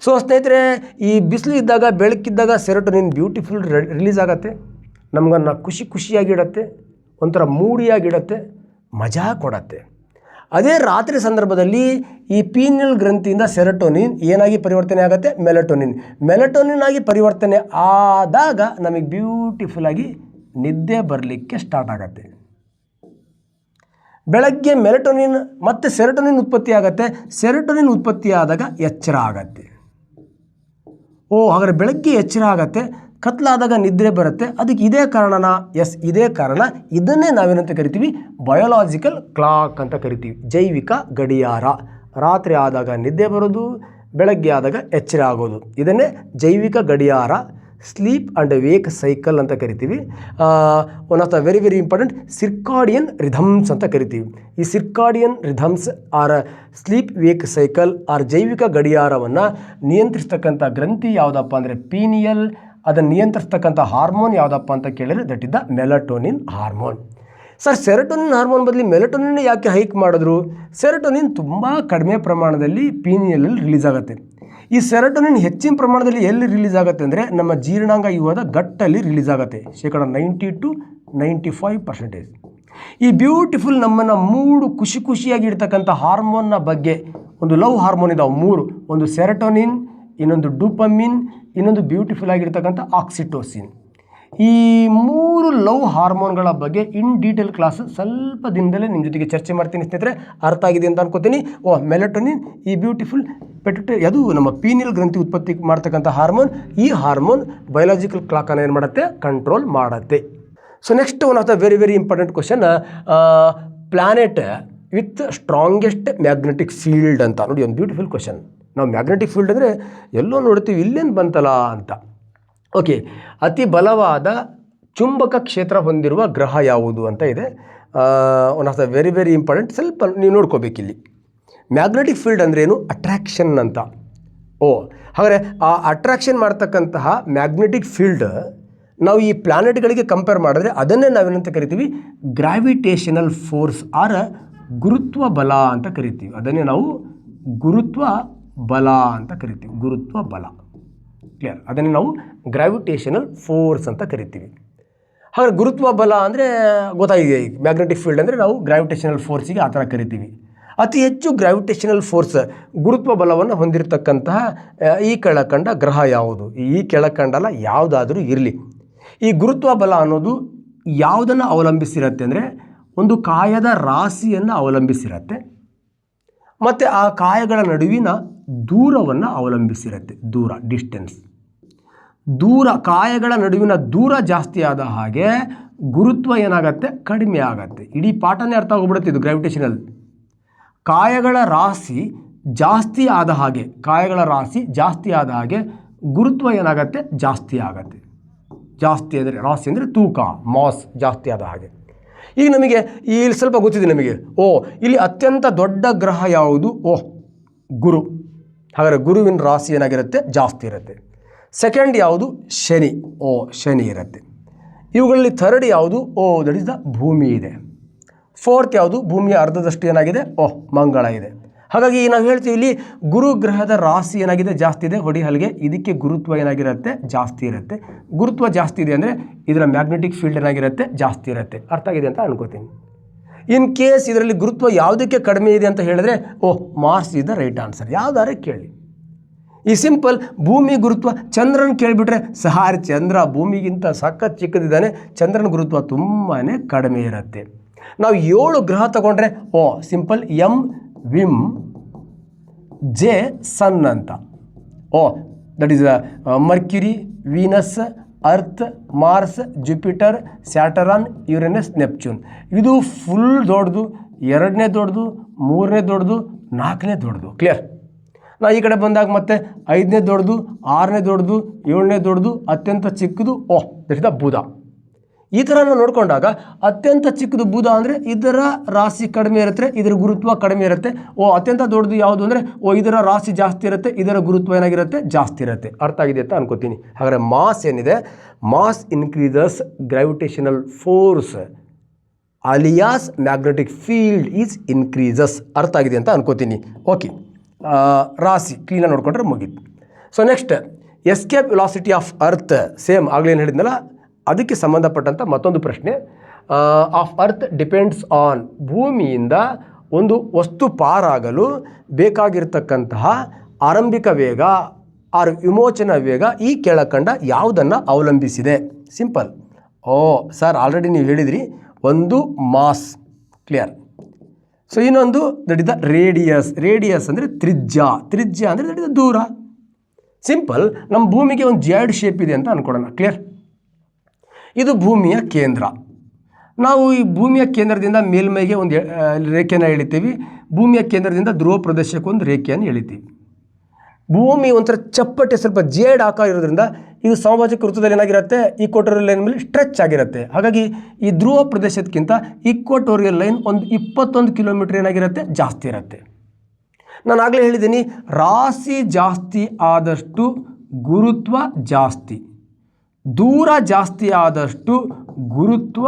ಸೊ ಸ್ನೇಹಿತರೆ, ಈ ಬಿಸಿಲು ಇದ್ದಾಗ, ಬೆಳಕಿದ್ದಾಗ ಸೆರೋಟೋನಿನ್ ಬ್ಯೂಟಿಫುಲ್ ರಿಲೀಸ್ ಆಗುತ್ತೆ. ನಮಗನ್ನು ಖುಷಿಯಾಗಿಡುತ್ತೆ, ಒಂಥರ ಮೂಡಿಯಾಗಿಡುತ್ತೆ, ಮಜಾ ಕೊಡುತ್ತೆ. ಅದೇ ರಾತ್ರಿ ಸಂದರ್ಭದಲ್ಲಿ ಈ ಪೀನಿಯಲ್ ಗ್ರಂಥಿಯಿಂದ ಸೆರೋಟೋನಿನ್ ಏನಾಗಿ ಪರಿವರ್ತನೆ ಆಗುತ್ತೆ? ಮೆಲಟೋನಿನ್ ಆಗಿ ಪರಿವರ್ತನೆ ಆದಾಗ ನಮಗೆ ಬ್ಯೂಟಿಫುಲ್ಲಾಗಿ ನಿದ್ದೆ ಬರಲಿಕ್ಕೆ ಸ್ಟಾರ್ಟ್ ಆಗುತ್ತೆ. ಬೆಳಗ್ಗೆ ಮೆಲಟೋನಿನ್ ಮತ್ತು ಸೆರೋಟೋನಿನ್ ಉತ್ಪತ್ತಿ ಆಗುತ್ತೆ. ಸೆರೋಟೋನಿನ್ ಉತ್ಪತ್ತಿ ಆದಾಗ ಎಚ್ಚರ ಆಗತ್ತೆ. ಹಾಗಾದರೆ ಬೆಳಗ್ಗೆ ಎಚ್ಚರ ಆಗತ್ತೆ, ಕತ್ಲಾದಾಗ ನಿದ್ರೆ ಬರುತ್ತೆ. ಅದಕ್ಕೆ ಇದೇ ಕಾರಣನಾ? ಎಸ್, ಇದೇ ಕಾರಣ. ಇದನ್ನೇ ನಾವೇನಂತ ಕರಿತೀವಿ? ಬಯೋಲಾಜಿಕಲ್ ಕ್ಲಾಕ್ ಅಂತ ಕರಿತೀವಿ, ಜೈವಿಕ ಗಡಿಯಾರ. ರಾತ್ರಿ ಆದಾಗ ನಿದ್ದೆ ಬರೋದು, ಬೆಳಗ್ಗೆ ಆದಾಗ ಎಚ್ಚರ ಆಗೋದು, ಇದನ್ನೇ ಜೈವಿಕ ಗಡಿಯಾರ, ಸ್ಲೀಪ್ ಆ್ಯಂಡ್ ವೇಕ್ ಸೈಕಲ್ ಅಂತ ಕರಿತೀವಿ. One of the very very important circadian rhythms ಅಂತ ಕರಿತೀವಿ. ಈ circadian rhythms are sleep wake cycle or ಜೈವಿಕ ಗಡಿಯಾರವನ್ನು ನಿಯಂತ್ರಿಸ್ತಕ್ಕಂಥ ಗ್ರಂಥಿ ಯಾವುದಪ್ಪ ಅಂದರೆ ಪೀನಿಯಲ್. ಅದನ್ನು ನಿಯಂತ್ರಿಸ್ತಕ್ಕಂಥ ಹಾರ್ಮೋನ್ ಯಾವುದಪ್ಪ ಅಂತ ಕೇಳಿದರೆ that is the melatonin hormone. Sir, serotonin hormone ಬದಲಿ ಮೆಲಟೋನಿನ್ ಯಾಕೆ ಹೈಕ್ ಮಾಡಿದ್ರು? ಸೆರೋಟೋನಿನ್ ತುಂಬ ಕಡಿಮೆ ಪ್ರಮಾಣದಲ್ಲಿ ಪೀನಿಯಲಲ್ಲಿ ರಿಲೀಸ್ ಆಗುತ್ತೆ. ಈ ಸೆರೋಟೋನಿನ್ ಹೆಚ್ಚಿನ ಪ್ರಮಾಣದಲ್ಲಿ ಎಲ್ಲಿ ರಿಲೀಸ್ ಆಗುತ್ತೆ ಅಂದರೆ ನಮ್ಮ ಜೀರ್ಣಾಂಗ ಯುವದ ಗಟ್ಟಲ್ಲಿ ರಿಲೀಸ್ ಆಗುತ್ತೆ, ಶೇಕಡ 90 to 95%. ಈ ಬ್ಯೂಟಿಫುಲ್ ನಮ್ಮನ್ನು ಖುಷಿಯಾಗಿ ಇಡ್ತಕ್ಕಂಥ ಹಾರ್ಮೋನ್ನ ಬಗ್ಗೆ, ಒಂದು ಲವ್ ಹಾರ್ಮೋನ್ ಇದಾವೆ 3, ಒಂದು ಸೆರೋಟೋನಿನ್, ಇನ್ನೊಂದು ಡೋಪಮಿನ್, ಇನ್ನೊಂದು ಬ್ಯೂಟಿಫುಲ್ ಆಗಿರ್ತಕ್ಕಂಥ ಆಕ್ಸಿಟೋಸಿನ್. ಈ 3 ಲವ್ ಹಾರ್ಮೋನ್ಗಳ ಬಗ್ಗೆ ಇನ್ ಡೀಟೇಲ್ ಕ್ಲಾಸ್ ಸ್ವಲ್ಪ ದಿನದಲ್ಲೇ ನಿಮ್ಮ ಜೊತೆಗೆ ಚರ್ಚೆ ಮಾಡ್ತೀನಿ ಸ್ನೇಹಿತರೆ. ಅರ್ಥ ಆಗಿದೆ ಅಂತ ಅನ್ಕೋತೀನಿ. ಮೆಲಟೋನಿನ್ ಈ ಬ್ಯೂಟಿಫುಲ್ ಅದು ನಮ್ಮ ಪೀನಿಯಲ್ ಗ್ರಂಥಿ ಉತ್ಪತ್ತಿ ಮಾಡ್ತಕ್ಕಂಥ ಹಾರ್ಮೋನ್. ಈ ಹಾರ್ಮೋನ್ ಬಯೋಲಾಜಿಕಲ್ ಕ್ಲಾಕನ್ನು ಏನು ಮಾಡುತ್ತೆ? ಕಂಟ್ರೋಲ್ ಮಾಡುತ್ತೆ. So next one of the very very important question, planet with strongest magnetic field ಅಂತ. ನೋಡಿ, ಒಂದು ಬ್ಯೂಟಿಫುಲ್ ಕ್ವಶನ್. ನಾವು ಮ್ಯಾಗ್ನೆಟಿಕ್ ಫೀಲ್ಡ್ ಅಂದರೆ ಎಲ್ಲೋ ನೋಡ್ತೀವಿ, ಇಲ್ಲೇನು ಬಂತಲ್ಲ ಅಂತ. ಓಕೆ, ಅತಿ ಬಲವಾದ ಚುಂಬಕ ಕ್ಷೇತ್ರ ಹೊಂದಿರುವ ಗ್ರಹ ಯಾವುದು ಅಂತ ಇದೆ. One of the very very important. ಸ್ವಲ್ಪ ನೀವು ನೋಡ್ಕೋಬೇಕಿಲ್ಲಿ. ಮ್ಯಾಗ್ನೆಟಿಕ್ ಫೀಲ್ಡ್ ಅಂದ್ರೇನು? ಅಟ್ರಾಕ್ಷನ್ ಅಂತ. ಹಾಗಾದರೆ ಆ ಅಟ್ರಾಕ್ಷನ್ ಮಾಡ್ತಕ್ಕಂತಹ ಮ್ಯಾಗ್ನೆಟಿಕ್ ಫೀಲ್ಡ್ ನಾವು ಈ ಪ್ಲಾನೆಟ್ಗಳಿಗೆ ಕಂಪೇರ್ ಮಾಡಿದ್ರೆ ಅದನ್ನೇ ನಾವೇನಂತ ಕರಿತೀವಿ? ಗ್ರಾವಿಟೇಷನಲ್ ಫೋರ್ಸ್ ಆರ್ ಗುರುತ್ವ ಬಲ ಅಂತ ಕರಿತೀವಿ. ಅದನ್ನೇ ನಾವು ಗುರುತ್ವ ಬಲ ಅಂತ ಕರಿತೀವಿ. ಗುರುತ್ವ ಬಲ, ಕ್ಲಿಯರ್? ಅದನ್ನೇ ನಾವು ಗ್ರಾವಿಟೇಷನಲ್ ಫೋರ್ಸ್ ಅಂತ ಕರಿತೀವಿ. ಹಾಗೆ ಗುರುತ್ವ ಬಲ ಅಂದರೆ ಗೊತ್ತಾಗಿದೆ. ಮ್ಯಾಗ್ನೆಟಿಕ್ ಫೀಲ್ಡ್ ಅಂದರೆ ನಾವು ಗ್ರಾವಿಟೇಷನಲ್ ಫೋರ್ಸಿಗೆ ಆ ಥರ ಕರಿತೀವಿ. ಅತಿ ಹೆಚ್ಚು ಗ್ರಾವಿಟೇಷನಲ್ ಫೋರ್ಸ್, ಗುರುತ್ವ ಬಲವನ್ನು ಹೊಂದಿರತಕ್ಕಂತಹ ಈ ಕೆಳಕಂಡ ಗ್ರಹ ಯಾವುದು? ಈ ಕೆಳಕಂಡಲ್ಲ, ಯಾವುದಾದ್ರೂ ಇರಲಿ. ಈ ಗುರುತ್ವ ಬಲ ಅನ್ನೋದು ಯಾವುದನ್ನು ಅವಲಂಬಿಸಿರುತ್ತೆ ಅಂದರೆ ಒಂದು ಕಾಯದ ರಾಶಿಯನ್ನು ಅವಲಂಬಿಸಿರುತ್ತೆ ಮತ್ತು ಆ ಕಾಯಗಳ ನಡುವಿನ ದೂರವನ್ನು ಅವಲಂಬಿಸಿರುತ್ತೆ. ದೂರ, ಡಿಸ್ಟೆನ್ಸ್. ಕಾಯಗಳ ನಡುವಿನ ದೂರ ಜಾಸ್ತಿ ಆದ ಹಾಗೆ ಗುರುತ್ವ ಏನಾಗತ್ತೆ? ಕಡಿಮೆ ಆಗತ್ತೆ. ಇಡೀ ಪಾಠನೇ ಅರ್ಥ ಆಗೋಗ್ಬಿಡುತ್ತೆ ಇದು ಗ್ರಾವಿಟೇಷನಲ್. ಕಾಯಗಳ ರಾಶಿ ಜಾಸ್ತಿ ಆದ ಹಾಗೆ ಗುರುತ್ವ ಏನಾಗತ್ತೆ? ಜಾಸ್ತಿ ಆಗತ್ತೆ. ಜಾಸ್ತಿ ಅಂದರೆ ರಾಶಿ ಅಂದರೆ ತೂಕ, ಮಾಸ್ ಜಾಸ್ತಿ ಆದ ಹಾಗೆ. ಈಗ ನಮಗೆ ಇಲ್ಲಿ ಸ್ವಲ್ಪ ಗೊತ್ತಿದೆ ನಮಗೆ. ಇಲ್ಲಿ ಅತ್ಯಂತ ದೊಡ್ಡ ಗ್ರಹ ಯಾವುದು? ಗುರು. ಹಾಗಾದರೆ ಗುರುವಿನ ರಾಶಿ ಏನಾಗಿರುತ್ತೆ? ಜಾಸ್ತಿ ಇರುತ್ತೆ. ಸೆಕೆಂಡ್ ಯಾವುದು? ಶನಿ. ಶನಿ ಇರುತ್ತೆ. ಇವುಗಳಲ್ಲಿ ಥರ್ಡ್ ಯಾವುದು? ದಟ್ ಇಸ್ ದ ಭೂಮಿ ಇದೆ. ಫೋರ್ತ್ ಯಾವುದು? ಭೂಮಿಯ ಅರ್ಧದಷ್ಟು ಏನಾಗಿದೆ? ಮಂಗಳ ಇದೆ. ಹಾಗಾಗಿ ನಾವು ಹೇಳ್ತೀವಿ ಇಲ್ಲಿ ಗುರು ಗ್ರಹದ ರಾಶಿ ಏನಾಗಿದೆ? ಜಾಸ್ತಿ ಇದೆ. ಹೊಡಿ ಹಲ್ಗೆ ಇದಕ್ಕೆ ಗುರುತ್ವ ಏನಾಗಿರುತ್ತೆ? ಜಾಸ್ತಿ ಇರುತ್ತೆ. ಗುರುತ್ವ ಜಾಸ್ತಿ ಇದೆ ಅಂದರೆ ಇದರ ಮ್ಯಾಗ್ನೆಟಿಕ್ ಫೀಲ್ಡ್ ಏನಾಗಿರುತ್ತೆ? ಜಾಸ್ತಿ ಇರುತ್ತೆ. ಅರ್ಥ ಆಗಿದೆ ಅಂತ ಅನ್ಕೋತೀನಿ. ಇನ್ ಕೇಸ್ ಇದರಲ್ಲಿ ಗುರುತ್ವ ಯಾವುದಕ್ಕೆ ಕಡಿಮೆ ಇದೆ ಅಂತ ಹೇಳಿದ್ರೆ Mars is the right answer. ಯಾವುದಾದ್ರೆ ಕೇಳಿ. ಈ ಸಿಂಪಲ್. ಭೂಮಿ ಗುರುತ್ವ, ಚಂದ್ರನ ಕೇಳಿಬಿಟ್ರೆ ಸಹಾರಿ ಚಂದ್ರ ಭೂಮಿಗಿಂತ ಸಖತ್ ಚಿಕ್ಕದಿದ್ದಾನೆ, ಚಂದ್ರನ ಗುರುತ್ವ ತುಂಬಾ ಕಡಿಮೆ ಇರುತ್ತೆ. ನಾವು 7 ಗ್ರಹ ತಗೊಂಡ್ರೆ ಸಿಂಪಲ್. ಎಂ ವಿಮ್, ಜೆ ಸನ್ ಅಂತ. That is Mercury, Venus, Earth, Mars, Jupiter, Saturn, Uranus, Neptune. ಇದು ಫುಲ್ ದೊಡ್ಡದು, 2ನೇ ದೊಡ್ಡದು, 3ನೇ ದೊಡ್ಡದು, 4ನೇ ದೊಡ್ಡದು. ಕ್ಲಿಯರ್? ನಾ ಈ ಕಡೆ ಬಂದಾಗ ಮತ್ತೆ 5ನೇ ದೊಡ್ಡದು, 6ನೇ ದೊಡ್ಡದು, 7ನೇ ದೊಡ್ಡದು, ಅತ್ಯಂತ ಚಿಕ್ಕದು ದಟ್ ಇಸ್ ದ ಬುಧ. ಈ ಥರ ನಾವು ನೋಡಿಕೊಂಡಾಗ ಅತ್ಯಂತ ಚಿಕ್ಕದು ಬುಧ ಅಂದರೆ ಇದರ ರಾಶಿ ಕಡಿಮೆ ಇರುತ್ತೆ, ಇದರ ಗುರುತ್ವ ಕಡಿಮೆ ಇರುತ್ತೆ. ಅತ್ಯಂತ ದೊಡ್ಡದು ಯಾವುದು ಅಂದರೆ ಇದರ ರಾಶಿ ಜಾಸ್ತಿ ಇರುತ್ತೆ, ಇದರ ಗುರುತ್ವ ಏನಾಗಿರುತ್ತೆ ಜಾಸ್ತಿ ಇರುತ್ತೆ. ಅರ್ಥ ಆಗಿದೆ ಅಂತ ಅನ್ಕೋತೀನಿ. ಹಾಗಾದರೆ ಮಾಸ್ ಏನಿದೆ, mass increases gravitational force alias magnetic field is increases. ಅರ್ಥ ಆಗಿದೆ ಅಂತ ಅನ್ಕೋತೀನಿ. ಓಕೆ, ರಾಶಿ ಕ್ಲೀನಾಗಿ ನೋಡ್ಕೊಂಡ್ರೆ ಮುಗೀತು. So next escape velocity of earth. Same ಆಗಲೇ ಏನು ಹೇಳಿದ್ನಲ್ಲ ಅದಕ್ಕೆ ಸಂಬಂಧಪಟ್ಟಂಥ ಮತ್ತೊಂದು ಪ್ರಶ್ನೆ. ಆಫ್ ಅರ್ತ್ ಡಿಪೆಂಡ್ಸ್ ಆನ್, ಭೂಮಿಯಿಂದ ಒಂದು ವಸ್ತು ಪಾರಾಗಲು ಬೇಕಾಗಿರ್ತಕ್ಕಂತಹ ಆರಂಭಿಕ ವೇಗ ಆರ್ ವಿಮೋಚನಾ ವೇಗ ಈ ಕೆಳಕಂಡ ಯಾವುದನ್ನು ಅವಲಂಬಿಸಿದೆ? ಸಿಂಪಲ್. ಸರ್ ಆಲ್ರೆಡಿ ನೀವು ಹೇಳಿದ್ರಿ, ಒಂದು ಮಾಸ್, ಕ್ಲಿಯರ್. ಸೊ ಇನ್ನೊಂದು that is the radius. Radius ಅಂದರೆ ತ್ರಿಜ್ಯ, ತ್ರಿಜ್ಯ ಅಂದರೆ ದಟ್ ಇಸ್ ದ ದೂರ. ಸಿಂಪಲ್. ನಮ್ಮ ಭೂಮಿಗೆ ಒಂದು ಜಿಯಾಯ್ಡ್ ಶೇಪ್ ಇದೆ ಅಂತ ಅಂದ್ಕೊಳ್ಳೋಣ, ಕ್ಲಿಯರ್. ಇದು ಭೂಮಿಯ ಕೇಂದ್ರ. ನಾವು ಈ ಭೂಮಿಯ ಕೇಂದ್ರದಿಂದ ಮೇಲ್ಮೈಗೆ ಒಂದು ರೇಖೆಯನ್ನು ಎಳಿತೀವಿ, ಭೂಮಿಯ ಕೇಂದ್ರದಿಂದ ಧ್ರುವ ಪ್ರದೇಶಕ್ಕೆ ಒಂದು ರೇಖೆಯನ್ನು ಎಳಿತೀವಿ. ಭೂಮಿ ಒಂಥರ ಚಪ್ಪಟೆ, ಸ್ವಲ್ಪ ಜೇಡ್ ಆಕಾರ ಇರೋದ್ರಿಂದ ಇದು ಸಮಭಾಜಕ ವೃತ್ತದಲ್ಲಿ ಏನಾಗಿರುತ್ತೆ, ಈಕ್ವಟೋರಿಯಲ್ ಲೈನ್ ಮೇಲೆ ಸ್ಟ್ರೆಚ್ ಆಗಿರುತ್ತೆ. ಹಾಗಾಗಿ ಈ ಧ್ರುವ ಪ್ರದೇಶಕ್ಕಿಂತ ಈಕ್ವಟೋರಿಯಲ್ ಲೈನ್ ಒಂದು 21 ಕಿಲೋಮೀಟರ್ ಏನಾಗಿರುತ್ತೆ ಜಾಸ್ತಿ ಇರುತ್ತೆ. ನಾನು ಆಗಲೇ ಹೇಳಿದ್ದೀನಿ, ರಾಶಿ ಜಾಸ್ತಿ ಆದಷ್ಟು ಗುರುತ್ವ ಜಾಸ್ತಿ, ದೂರ ಜಾಸ್ತಿ ಆದಷ್ಟು ಗುರುತ್ವ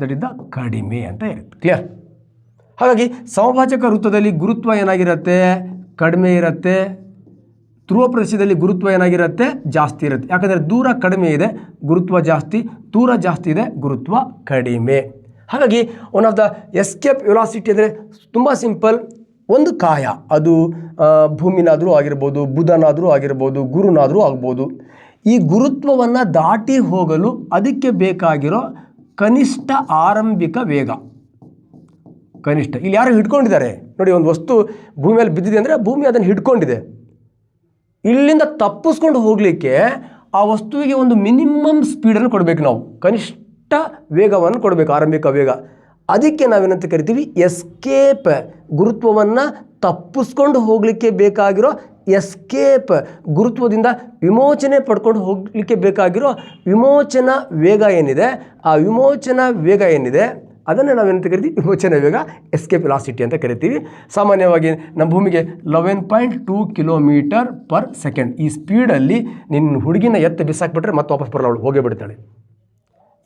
ದಟ್ ಇಸ್ ದ ಕಡಿಮೆ ಅಂತ ಇರುತ್ತೆ, ಕ್ಲಿಯರ್. ಹಾಗಾಗಿ ಸಮಭಾಜಕ ವೃತ್ತದಲ್ಲಿ ಗುರುತ್ವ ಏನಾಗಿರುತ್ತೆ ಕಡಿಮೆ ಇರುತ್ತೆ, ಧ್ರುವ ಪ್ರದೇಶದಲ್ಲಿ ಗುರುತ್ವ ಏನಾಗಿರುತ್ತೆ ಜಾಸ್ತಿ ಇರುತ್ತೆ. ಯಾಕಂದರೆ ದೂರ ಕಡಿಮೆ ಇದೆ, ಗುರುತ್ವ ಜಾಸ್ತಿ, ದೂರ ಜಾಸ್ತಿ ಇದೆ, ಗುರುತ್ವ ಕಡಿಮೆ. ಹಾಗಾಗಿ one of the escape velocity ಅಂದರೆ ತುಂಬ ಸಿಂಪಲ್. ಒಂದು ಕಾಯ, ಅದು ಭೂಮಿನಾದರೂ ಆಗಿರ್ಬೋದು, ಬುಧನಾದರೂ ಆಗಿರ್ಬೋದು, ಗುರುನಾದರೂ ಆಗ್ಬೋದು. ಈ ಗುರುತ್ವವನ್ನು ದಾಟಿ ಹೋಗಲು ಅದಕ್ಕೆ ಬೇಕಾಗಿರೋ ಕನಿಷ್ಠ ಆರಂಭಿಕ ವೇಗ, ಕನಿಷ್ಠ. ಇಲ್ಲಿ ಯಾರು ಹಿಡ್ಕೊಂಡಿದ್ದಾರೆ ನೋಡಿ, ಒಂದು ವಸ್ತು ಭೂಮಿ ಮೇಲೆ ಬಿದ್ದಿದೆ ಅಂದರೆ ಭೂಮಿ ಅದನ್ನು ಹಿಡ್ಕೊಂಡಿದೆ. ಇಲ್ಲಿಂದ ತಪ್ಪಿಸ್ಕೊಂಡು ಹೋಗಲಿಕ್ಕೆ ಆ ವಸ್ತುವಿಗೆ ಒಂದು ಮಿನಿಮಮ್ ಸ್ಪೀಡನ್ನು ಕೊಡಬೇಕು, ನಾವು ಕನಿಷ್ಠ ವೇಗವನ್ನು ಕೊಡಬೇಕು, ಆರಂಭಿಕ ವೇಗ. ಅದಕ್ಕೆ ನಾವೇನಂತ ಕರಿತೀವಿ ಎಸ್ಕೇಪ್. ಗುರುತ್ವವನ್ನು ತಪ್ಪಿಸ್ಕೊಂಡು ಹೋಗಲಿಕ್ಕೆ ಬೇಕಾಗಿರೋ ಎಸ್ಕೇಪ್, ಗುರುತ್ವದಿಂದ ವಿಮೋಚನೆ ಪಡ್ಕೊಂಡು ಹೋಗಲಿಕ್ಕೆ ಬೇಕಾಗಿರೋ ವಿಮೋಚನಾ ವೇಗ ಏನಿದೆ, ಆ ವಿಮೋಚನಾ ವೇಗ ಏನಿದೆ ಅದನ್ನು ನಾವೇನಂತ ಕರಿತೀವಿ ವಿಮೋಚನಾ ವೇಗ, ಎಸ್ಕೇಪ್ ವೆಲಾಸಿಟಿ ಅಂತ ಕರಿತೀವಿ. ಸಾಮಾನ್ಯವಾಗಿ ನಮ್ಮ ಭೂಮಿಗೆ 11.2 ಕಿಲೋಮೀಟರ್ ಪರ್ ಸೆಕೆಂಡ್. ಈ ಸ್ಪೀಡಲ್ಲಿ ನಿನ್ನ ಹುಡುಗಿನ ಬಿಸಾಕ್ಬಿಟ್ರೆ ಮತ್ತೆ ವಾಪಸ್ ಬರಲ್ಲ, ಅವಳು ಹೋಗೇ ಬಿಡ್ತಾಳೆ.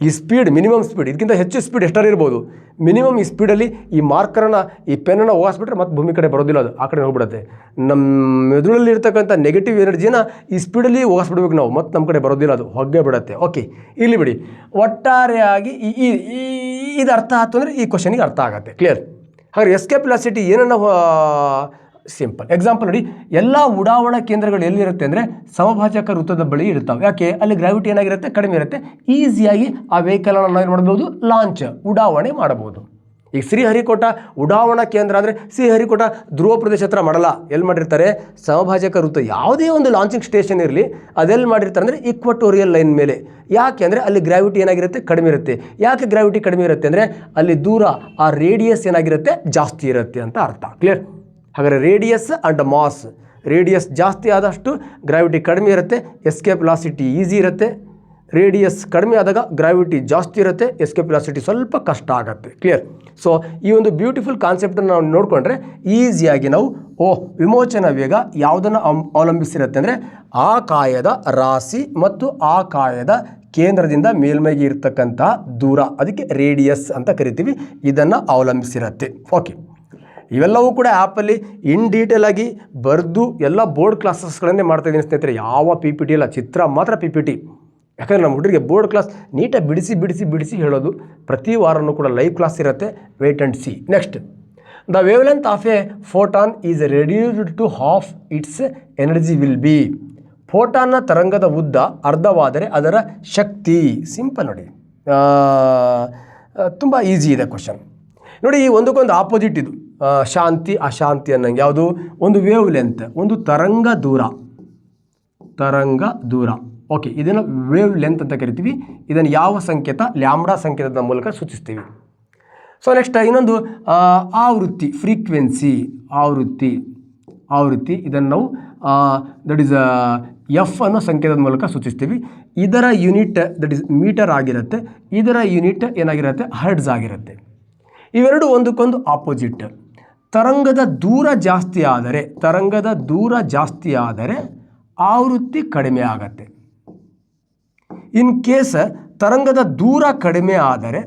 ಈ ಸ್ಪೀಡ್ ಮಿನಿಮಮ್ ಸ್ಪೀಡ್, ಇದಕ್ಕಿಂತ ಹೆಚ್ಚು ಸ್ಪೀಡ್ ಎಷ್ಟಾರು ಇರ್ಬೋದು, ಮಿನಿಮಮ್ ಈ ಸ್ಪೀಡಲ್ಲಿ ಈ ಮಾರ್ಕರನ್ನು, ಈ ಪೆನ್ನನ್ನು ಹೋಗಿಸ್ಬಿಟ್ರೆ ಮತ್ತೆ ಭೂಮಿ ಕಡೆ ಬರೋದಿಲ್ಲ, ಅದು ಆ ಕಡೆ ಹೋಗ್ಬಿಡುತ್ತೆ. ನಮ್ಮ ಮೆದುಳಲ್ಲಿ ಇರ್ತಕ್ಕಂಥ ನೆಗೆಟಿವ್ ಎನರ್ಜಿನ ಈ ಸ್ಪೀಡಲ್ಲಿ ಹೋಗಿಸ್ಬಿಡ್ಬೇಕು ನಾವು, ಮತ್ತು ನಮ್ಮ ಕಡೆ ಬರೋದಿಲ್ಲ, ಅದು ಹೊಗ್ಗೆ ಬಿಡುತ್ತೆ. ಓಕೆ, ಇಲ್ಲಿ ಬಿಡಿ. ಒಟ್ಟಾರೆಯಾಗಿ ಇದು ಅರ್ಥ ಆಯ್ತು ಅಂದರೆ ಈ ಕ್ವಶನಿಗೆ ಅರ್ಥ ಆಗುತ್ತೆ, ಕ್ಲಿಯರ್. ಹಾಗಾದ್ರೆ ಎಸ್ಕೇಪ್ ವೆಲಾಸಿಟಿ ಏನನ್ನು ಸಿಂಪಲ್ ಎಕ್ಸಾಂಪಲ್ ನೋಡಿ. ಎಲ್ಲ ಉಡಾವಣಾ ಕೇಂದ್ರಗಳು ಎಲ್ಲಿರುತ್ತೆ ಅಂದರೆ ಸಮಭಾಜಕ ವೃತ್ತದ ಬಳಿ ಇರ್ತಾವೆ. ಯಾಕೆ? ಅಲ್ಲಿ ಗ್ರಾವಿಟಿ ಏನಾಗಿರುತ್ತೆ ಕಡಿಮೆ ಇರುತ್ತೆ, ಈಸಿಯಾಗಿ ಆ ವೆಹಿಕಲನ್ನು ನಾವು ಏನು ಮಾಡ್ಬೋದು, ಲಾಂಚ್, ಉಡಾವಣೆ ಮಾಡಬಹುದು. ಈಗ ಶ್ರೀಹರಿಕೋಟ ಉಡಾವಣಾ ಕೇಂದ್ರ ಅಂದರೆ ಶ್ರೀಹರಿಕೋಟ ಧ್ರುವ ಪ್ರದೇಶ ಹತ್ರ ಮಾಡಲ್ಲ, ಎಲ್ಲಿ ಮಾಡಿರ್ತಾರೆ ಸಮಭಾಜಕ ವೃತ್ತ. ಯಾವುದೇ ಒಂದು ಲಾಂಚಿಂಗ್ ಸ್ಟೇಷನ್ ಇರಲಿ ಅದೆಲ್ಲಿ ಮಾಡಿರ್ತಾರೆ ಅಂದರೆ ಈಕ್ವಟೋರಿಯಲ್ ಲೈನ್ ಮೇಲೆ. ಯಾಕೆ ಅಂದರೆ ಅಲ್ಲಿ ಗ್ರಾವಿಟಿ ಏನಾಗಿರುತ್ತೆ ಕಡಿಮೆ ಇರುತ್ತೆ. ಯಾಕೆ ಗ್ರಾವಿಟಿ ಕಡಿಮೆ ಇರುತ್ತೆ ಅಂದರೆ ಅಲ್ಲಿ ದೂರ, ಆ ರೇಡಿಯಸ್ ಏನಾಗಿರುತ್ತೆ ಜಾಸ್ತಿ ಇರುತ್ತೆ ಅಂತ ಅರ್ಥ, ಕ್ಲಿಯರ್. ಹಾಗಾದರೆ ರೇಡಿಯಸ್ ಆ್ಯಂಡ್ ಮಾಸ್, ರೇಡಿಯಸ್ ಜಾಸ್ತಿ ಆದಷ್ಟು ಗ್ರಾವಿಟಿ ಕಡಿಮೆ ಇರುತ್ತೆ, ಎಸ್ಕೇಪ್ ವೆಲಾಸಿಟಿ ಈಸಿ ಇರುತ್ತೆ. ರೇಡಿಯಸ್ ಕಡಿಮೆ ಆದಾಗ ಗ್ರಾವಿಟಿ ಜಾಸ್ತಿ ಇರುತ್ತೆ, ಎಸ್ಕೇಪ್ ವೆಲಾಸಿಟಿ ಸ್ವಲ್ಪ ಕಷ್ಟ ಆಗುತ್ತೆ, ಕ್ಲಿಯರ್. ಸೊ ಈ ಒಂದು ಬ್ಯೂಟಿಫುಲ್ ಕಾನ್ಸೆಪ್ಟನ್ನು ನಾವು ನೋಡಿಕೊಂಡ್ರೆ ಈಸಿಯಾಗಿ ನಾವು ವಿಮೋಚನಾ ವೇಗ ಯಾವುದನ್ನು ಅವಲಂಬಿಸಿರುತ್ತೆ ಅಂದರೆ ಆ ಕಾಯದ ರಾಶಿ ಮತ್ತು ಆ ಕಾಯದ ಕೇಂದ್ರದಿಂದ ಮೇಲ್ಮೈಗೆ ಇರ್ತಕ್ಕಂಥ ದೂರ, ಅದಕ್ಕೆ ರೇಡಿಯಸ್ ಅಂತ ಕರಿತೀವಿ, ಇದನ್ನು ಅವಲಂಬಿಸಿರುತ್ತೆ. ಓಕೆ, ಇವೆಲ್ಲವೂ ಕೂಡ ಆ್ಯಪಲ್ಲಿ ಇನ್ ಡೀಟೇಲ್ ಆಗಿ ಬರೆದು ಎಲ್ಲ ಬೋರ್ಡ್ ಕ್ಲಾಸಸ್ಗಳನ್ನೇ ಮಾಡ್ತಾಯಿದ್ದೀನಿ ಸ್ನೇಹಿತರೆ. ಯಾವ PPT ಇಲ್ಲ, ಚಿತ್ರ ಮಾತ್ರ PPT. ಯಾಕಂದರೆ ನಮ್ಮ ಹುಡುಗರಿಗೆ ಬೋರ್ಡ್ ಕ್ಲಾಸ್ ನೀಟಾಗಿ ಬಿಡಿಸಿ ಹೇಳೋದು. ಪ್ರತಿ ವಾರನೂ ಕೂಡ ಲೈವ್ ಕ್ಲಾಸ್ ಇರುತ್ತೆ, wait and see. Next, the wavelength of a photon is reduced to half its energy will be. ಫೋಟಾನ್ನ ತರಂಗದ ಉದ್ದ ಅರ್ಧವಾದರೆ ಅದರ ಶಕ್ತಿ. ಸಿಂಪಲ್ ನೋಡಿ, ತುಂಬ ಈಸಿ ಇದೆ ಕ್ವಶನ್ ನೋಡಿ. ಒಂದಕ್ಕೊಂದು ಆಪೋಸಿಟ್ ಇದು, ಶಾಂತಿ ಅಶಾಂತಿ ಅನ್ನಂಗೆ. ಯಾವುದು? ಒಂದು ವೇವ್ ಲೆಂತ್, ಒಂದು ತರಂಗ ದೂರ. ಓಕೆ, ಇದನ್ನು ವೇವ್ ಲೆಂತ್ ಅಂತ ಕರಿತೀವಿ. ಇದನ್ನು ಯಾವ ಸಂಕೇತ? ಲ್ಯಾಂಬ್ಡಾ ಸಂಕೇತದ ಮೂಲಕ ಸೂಚಿಸ್ತೀವಿ. ಸೊ ನೆಕ್ಸ್ಟ್ ಇನ್ನೊಂದು ಆವೃತ್ತಿ, ಫ್ರೀಕ್ವೆನ್ಸಿ, ಆವೃತ್ತಿ. ಇದನ್ನು ನಾವು ದಟ್ ಈಸ್ ಎಫ್ ಅನ್ನೋ ಸಂಕೇತದ ಮೂಲಕ ಸೂಚಿಸ್ತೀವಿ. ಇದರ ಯೂನಿಟ್ ದಟ್ ಇಸ್ ಮೀಟರ್ ಆಗಿರುತ್ತೆ, ಇದರ ಯೂನಿಟ್ ಏನಾಗಿರುತ್ತೆ ಹರ್ಡ್ಸ್ ಆಗಿರುತ್ತೆ. ಇವೆರಡು ಒಂದಕ್ಕೊಂದು ಆಪೋಸಿಟ್. ತರಂಗದ ದೂರ ಜಾಸ್ತಿ ಆದರೆ ಆವೃತ್ತಿ ಕಡಿಮೆ ಆಗತ್ತೆ. ಇನ್ ಕೇಸ್ ತರಂಗದ ದೂರ ಕಡಿಮೆ ಆದರೆ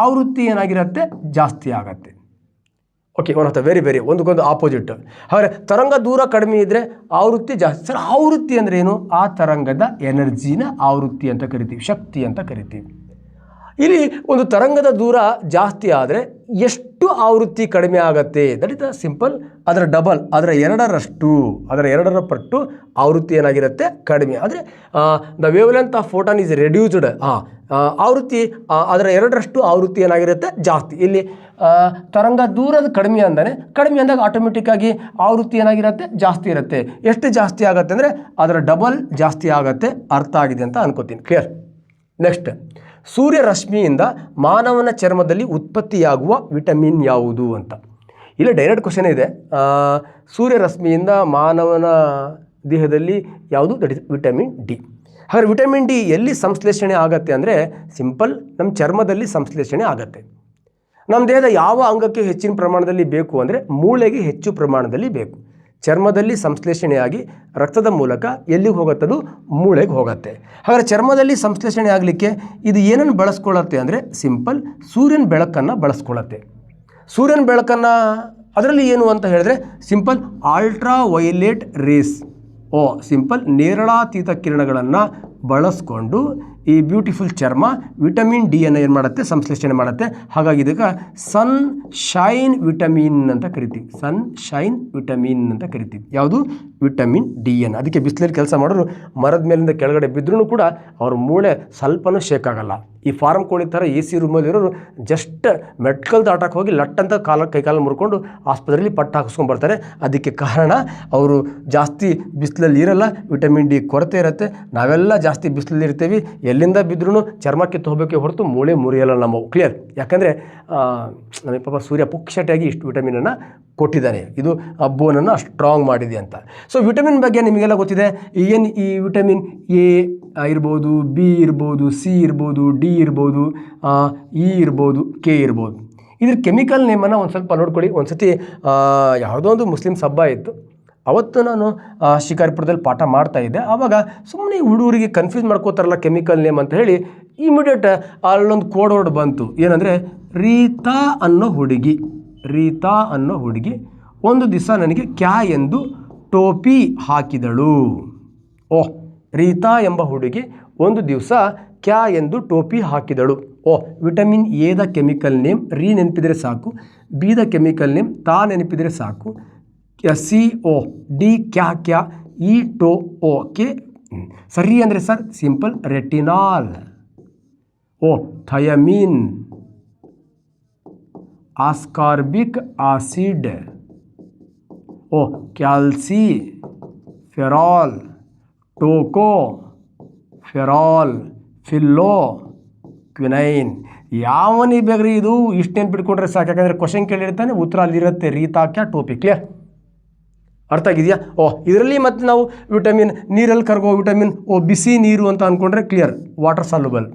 ಆವೃತ್ತಿ ಏನಾಗಿರುತ್ತೆ ಜಾಸ್ತಿ ಆಗತ್ತೆ. Okay, one of the very ಒಂದಕ್ಕೊಂದು ಆಪೋಸಿಟ್. ಹಾಗಾದರೆ ತರಂಗ ದೂರ ಕಡಿಮೆ ಇದ್ದರೆ ಆವೃತ್ತಿ ಜಾಸ್ತಿ. ಸರ್, ಆವೃತ್ತಿ ಅಂದರೆ ಏನು? ಆ ತರಂಗದ ಎನರ್ಜಿನ ಆವೃತ್ತಿ ಅಂತ ಕರಿತೀವಿ, ಶಕ್ತಿ ಅಂತ ಕರಿತೀವಿ. ಇಲ್ಲಿ ಒಂದು ತರಂಗದ ದೂರ ಜಾಸ್ತಿ ಆದರೆ ಎಷ್ಟು ಆವೃತ್ತಿ ಕಡಿಮೆ ಆಗತ್ತೆ? That is the simple. ಅದರ ಡಬಲ್, ಅದರ ಎರಡರ ಪಟ್ಟು ಆವೃತ್ತಿ ಏನಾಗಿರುತ್ತೆ ಕಡಿಮೆ. ಆದರೆ the wavelength of photon is reduced. ಆವೃತ್ತಿ ಅದರ ಎರಡರಷ್ಟು ಆವೃತ್ತಿ ಏನಾಗಿರುತ್ತೆ ಜಾಸ್ತಿ. ಇಲ್ಲಿ ತರಂಗ ದೂರದ ಕಡಿಮೆ ಅಂದಾಗ ಆಟೋಮೆಟಿಕ್ಕಾಗಿ ಆವೃತ್ತಿ ಏನಾಗಿರುತ್ತೆ ಜಾಸ್ತಿ ಇರುತ್ತೆ. ಎಷ್ಟು ಜಾಸ್ತಿ ಆಗುತ್ತೆ ಅಂದರೆ ಅದರ ಡಬಲ್ ಜಾಸ್ತಿ ಆಗುತ್ತೆ. ಅರ್ಥ ಆಗಿದೆ ಅಂತ ಅನ್ಕೋತೀನಿ. ಕ್ಲಿಯರ್? ನೆಕ್ಸ್ಟ್, ಸೂರ್ಯರಶ್ಮಿಯಿಂದ ಮಾನವನ ಚರ್ಮದಲ್ಲಿ ಉತ್ಪತ್ತಿಯಾಗುವ ವಿಟಮಿನ್ ಯಾವುದು ಅಂತ. ಇಲ್ಲಿ ಡೈರೆಕ್ಟ್ ಕ್ವಶನ್ ಇದೆ. ಸೂರ್ಯರಶ್ಮಿಯಿಂದ ಮಾನವನ ದೇಹದಲ್ಲಿ ಯಾವುದು? That is vitamin D. ಹಾಗಾದ್ರೆ ವಿಟಮಿನ್ ಡಿ ಎಲ್ಲಿ ಸಂಶ್ಲೇಷಣೆ ಆಗುತ್ತೆ ಅಂದರೆ ಸಿಂಪಲ್, ನಮ್ಮ ಚರ್ಮದಲ್ಲಿ ಸಂಶ್ಲೇಷಣೆ ಆಗುತ್ತೆ. ನಮ್ಮ ದೇಹದ ಯಾವ ಅಂಗಕ್ಕೆ ಹೆಚ್ಚಿನ ಪ್ರಮಾಣದಲ್ಲಿ ಬೇಕು ಅಂದರೆ ಮೂಳೆಗೆ ಹೆಚ್ಚು ಪ್ರಮಾಣದಲ್ಲಿ ಬೇಕು. ಚರ್ಮದಲ್ಲಿ ಸಂಶ್ಲೇಷಣೆಯಾಗಿ ರಕ್ತದ ಮೂಲಕ ಎಲ್ಲಿಗೆ ಹೋಗುತ್ತದು? ಮೂಳೆಗೆ ಹೋಗುತ್ತೆ. ಹಾಗಾದರೆ ಚರ್ಮದಲ್ಲಿ ಸಂಶ್ಲೇಷಣೆ ಆಗಲಿಕ್ಕೆ ಇದು ಏನನ್ನು ಬಳಸ್ಕೊಳ್ಳುತ್ತೆ ಅಂದರೆ ಸಿಂಪಲ್, ಸೂರ್ಯನ ಬೆಳಕನ್ನು ಬಳಸ್ಕೊಳ್ಳುತ್ತೆ. ಸೂರ್ಯನ ಬೆಳಕನ್ನು ಅದರಲ್ಲಿ ಏನು ಅಂತ ಹೇಳಿದ್ರೆ simple ultraviolet rays, simple ನೇರಳಾತೀತ ಕಿರಣಗಳನ್ನು ಬಳಸ್ಕೊಂಡು ಈ ಬ್ಯೂಟಿಫುಲ್ ಚರ್ಮ ವಿಟಮಿನ್ ಡಿಯನ್ನು ಏನು ಮಾಡುತ್ತೆ? ಸಂಶ್ಲೇಷಣೆ ಮಾಡುತ್ತೆ. ಹಾಗಾಗಿ ಇದಕ್ಕೆ ಸನ್ ಶೈನ್ ವಿಟಮಿನ್ ಅಂತ ಕರಿತೀವಿ. ಯಾವುದು? ವಿಟಮಿನ್ ಡಿಯನ್ನು. ಅದಕ್ಕೆ ಬಿಸಿಲಲ್ಲಿ ಕೆಲಸ ಮಾಡೋರು ಮರದ ಮೇಲಿಂದ ಕೆಳಗಡೆ ಬಿದ್ದರೂ ಕೂಡ ಅವ್ರ ಮೂಳೆ ಸ್ವಲ್ಪನೂ ಶೇಕ್ ಆಗಲ್ಲ. ಈ ಫಾರ್ಮ್ ಕೋಳಿ ಥರ AC ರೂಮಲ್ಲಿರೋರು ಜಸ್ಟ್ ಮೆಟ್ಕಲ್ ದಾಟಕ್ಕೆ ಹೋಗಿ ಲಟ್ಟಂತ ಕೈಕಾಲು ಮುರ್ಕೊಂಡು ಆಸ್ಪತ್ರೆಯಲ್ಲಿ ಪಟ್ಟು ಹಾಕಿಸ್ಕೊಂಡ್ಬರ್ತಾರೆ. ಅದಕ್ಕೆ ಕಾರಣ ಅವರು ಜಾಸ್ತಿ ಬಿಸಿಲಲ್ಲಿ ಇರಲ್ಲ, ವಿಟಮಿನ್ ಡಿ ಕೊರತೆ ಇರುತ್ತೆ. ನಾವೆಲ್ಲ ಜಾಸ್ತಿ ಬಿಸಿಲಲ್ಲಿ ಇರ್ತೀವಿ, ಎಲ್ಲಿಂದ ಬಿದ್ದರೂ ಚರ್ಮ ಕಿತ್ತು ಹೋಗಬೇಕೆ ಹೊರತು ಮೂಳೆ ಮುರಿಯಲ್ಲ ನಮ್ಮವು. ಕ್ಲಿಯರ್? ಯಾಕಂದರೆ ನಮಗೆ ಪಾಪ ಸೂರ್ಯ ಪುಕ್ಷಟಿಯಾಗಿ ಇಷ್ಟು ವಿಟಮಿನನ್ನು ಕೊಟ್ಟಿದ್ದಾನೆ. ಇದು ಬೋನನ್ನು ಸ್ಟ್ರಾಂಗ್ ಮಾಡಿದೆ ಅಂತ. ಸೊ ವಿಟಮಿನ್ ಬಗ್ಗೆ ನಿಮಗೆಲ್ಲ ಗೊತ್ತಿದೆ. ಏನು ಈ ವಿಟಮಿನ್ ಎ ಇರ್ಬೋದು, ಬಿ ಇರ್ಬೋದು, ಸಿ ಇರ್ಬೋದು, ಡಿ ಇರ್ಬೋದು, ಇ ಇರ್ಬೋದು, ಕೆ ಇರ್ಬೋದು. ಇದ್ರ ಕೆಮಿಕಲ್ ನೇಮನ್ನು ಒಂದು ಸ್ವಲ್ಪ ನೋಡ್ಕೊಳ್ಳಿ. ಒಂದು ಸತಿ ಯಾವುದೋ ಒಂದು ಮುಸ್ಲಿಮ್ಸ್ ಹಬ್ಬ ಇತ್ತು. ಅವತ್ತು ನಾನು ಶಿಕಾರಿಪುರದಲ್ಲಿ ಪಾಠ ಮಾಡ್ತಾಯಿದ್ದೆ. ಆವಾಗ ಸುಮ್ಮನೆ ಹುಡುಗರಿಗೆ ಕನ್ಫ್ಯೂಸ್ ಮಾಡ್ಕೋತಾರಲ್ಲ ಕೆಮಿಕಲ್ ನೇಮ್ ಅಂತ ಹೇಳಿ ಇಮಿಡಿಯೇಟ್ ಅಲ್ಲೊಂದು ಕೋಡ್ ವರ್ಡ್ ಬಂತು. ಏನಂದರೆ ರೀತಾ ಅನ್ನೋ ಹುಡುಗಿ ಒಂದು ದಿವಸ ನನಗೆ ಕ್ಯಾ ಎಂದು ಟೋಪಿ ಹಾಕಿದಳು. ರೀತಾ ಎಂಬ ಹುಡುಗಿ ಒಂದು ದಿವಸ ಕ್ಯಾ ಎಂದು ಟೋಪಿ ಹಾಕಿದಳು. ವಿಟಮಿನ್ ಎದ ಕೆಮಿಕಲ್ ನೇಮ್ ರೀ ನೆನಪಿದರೆ ಸಾಕು, ಬಿದ ಕೆಮಿಕಲ್ ನೇಮ್ ತಾ ನೆನಪಿದರೆ ಸಾಕು, CO, ಡಿ ಕ್ಯಾ, ಇ ಟೋ, ಕೆ ಸರಿ ಅಂದರೆ sir simple retinol, thiamine, ascorbic acid, calciferol, tocopherol, phylloquinone. ಯಾವನಿ ಬೇಗ್ರಿ ಇದು ಇಷ್ಟು ನೆನ್ಪಿಟ್ಕೊಂಡ್ರೆ ಸಾಕು. ಯಾಕಂದರೆ ಕ್ವಶನ್ ಕೇಳಿರ್ತಾನೆ, ಉತ್ತರ ಅಲ್ಲಿರುತ್ತೆ ರೀತಾಕ್ಯ ಟೋಪಿ. ಕ್ಲಿಯರ್? ಅರ್ಥ ಆಗಿದೆಯಾ? ಇದರಲ್ಲಿ ಮತ್ತು ನಾವು ವಿಟಮಿನ್ ನೀರಲ್ಲಿ ಕರಗೋ ವಿಟಮಿನ್ ಬಿಸಿ ನೀರು ಅಂತ ಅಂದ್ಕೊಂಡ್ರೆ ಕ್ಲಿಯರ್, ವಾಟರ್ ಸಾಲ್ಯುಬಲ್.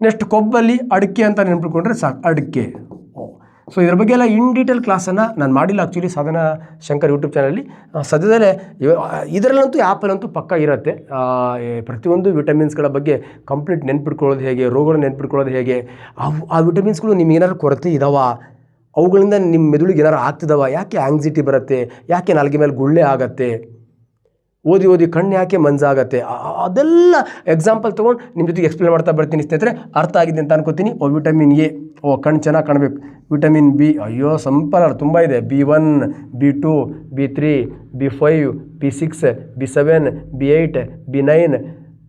ನೆಕ್ಸ್ಟ್ ಕೊಬ್ಬಲ್ಲಿ ಅಡಿಕೆ ಅಂತ ನೆನ್ಪಿಟ್ಕೊಂಡ್ರೆ ಸಾಕು, ಅಡಿಕೆ. ಸೊ ಇದ್ರ ಬಗ್ಗೆ ಎಲ್ಲ ಇನ್ ಡೀಟೇಲ್ ಕ್ಲಾಸನ್ನು ನಾನು ಮಾಡಿಲ್ಲ ಆ್ಯಕ್ಚುಲಿ ಸಾಧನಾ ಶಂಕರ್ ಯೂಟ್ಯೂಬ್ ಚಾನಲಲ್ಲಿ. ಸದ್ಯದಲ್ಲೇ ಇದರಲ್ಲಂತೂ ಆ್ಯಪಲ್ಲಂತೂ ಪಕ್ಕ ಇರುತ್ತೆ. ಪ್ರತಿಯೊಂದು ವಿಟಮಿನ್ಸ್ಗಳ ಬಗ್ಗೆ ಕಂಪ್ಲೀಟ್ ನೆನ್ಪಿಟ್ಕೊಳ್ಳೋದು ಹೇಗೆ, ರೋಗಗಳನ್ನ ನೆನ್ಪಿಟ್ಕೊಳ್ಳೋದು ಹೇಗೆ, ಆ ವಿಟಮಿನ್ಸ್ಗಳು ನಿಮ್ಗೆ ಏನಾದ್ರು ಕೊರತೆ ಇದಾವ, ಅವುಗಳಿಂದ ನಿಮ್ಮ ಮೆದುಳಿಗೆ ಏನಾರು ಆಗ್ತಿದ್ದಾವ, ಯಾಕೆ ಆಂಗ್ಸೈಟಿ ಬರುತ್ತೆ, ಯಾಕೆ ನಾಲ್ಗೆ ಮೇಲೆ ಗುಳ್ಳೆ ಆಗತ್ತೆ, ಓದಿ ಕಣ್ಣು ಯಾಕೆ ಮಂಜಾಗತ್ತೆ, ಅದೆಲ್ಲ ಎಕ್ಸಾಂಪಲ್ ತೊಗೊಂಡು ನಿಮ್ಮ ಜೊತೆಗೆ ಎಕ್ಸ್ಪ್ಲೇನ್ ಮಾಡ್ತಾ ಬರ್ತೀನಿ ಸ್ನೇಹಿತರೆ. ಅರ್ಥ ಆಗಿದೆ ಅಂತ ಅನ್ಕೋತೀನಿ. ವಿಟಮಿನ್ ಎ, ಕಣ್ಣು ಚೆನ್ನಾಗಿ ಕಾಣಬೇಕು. ವಿಟಮಿನ್ ಬಿ, ಅಯ್ಯೋ ಸಂಪಲ್ ತುಂಬ ಇದೆ. B1, B2, B3, B5, B6, B7, B8, B9,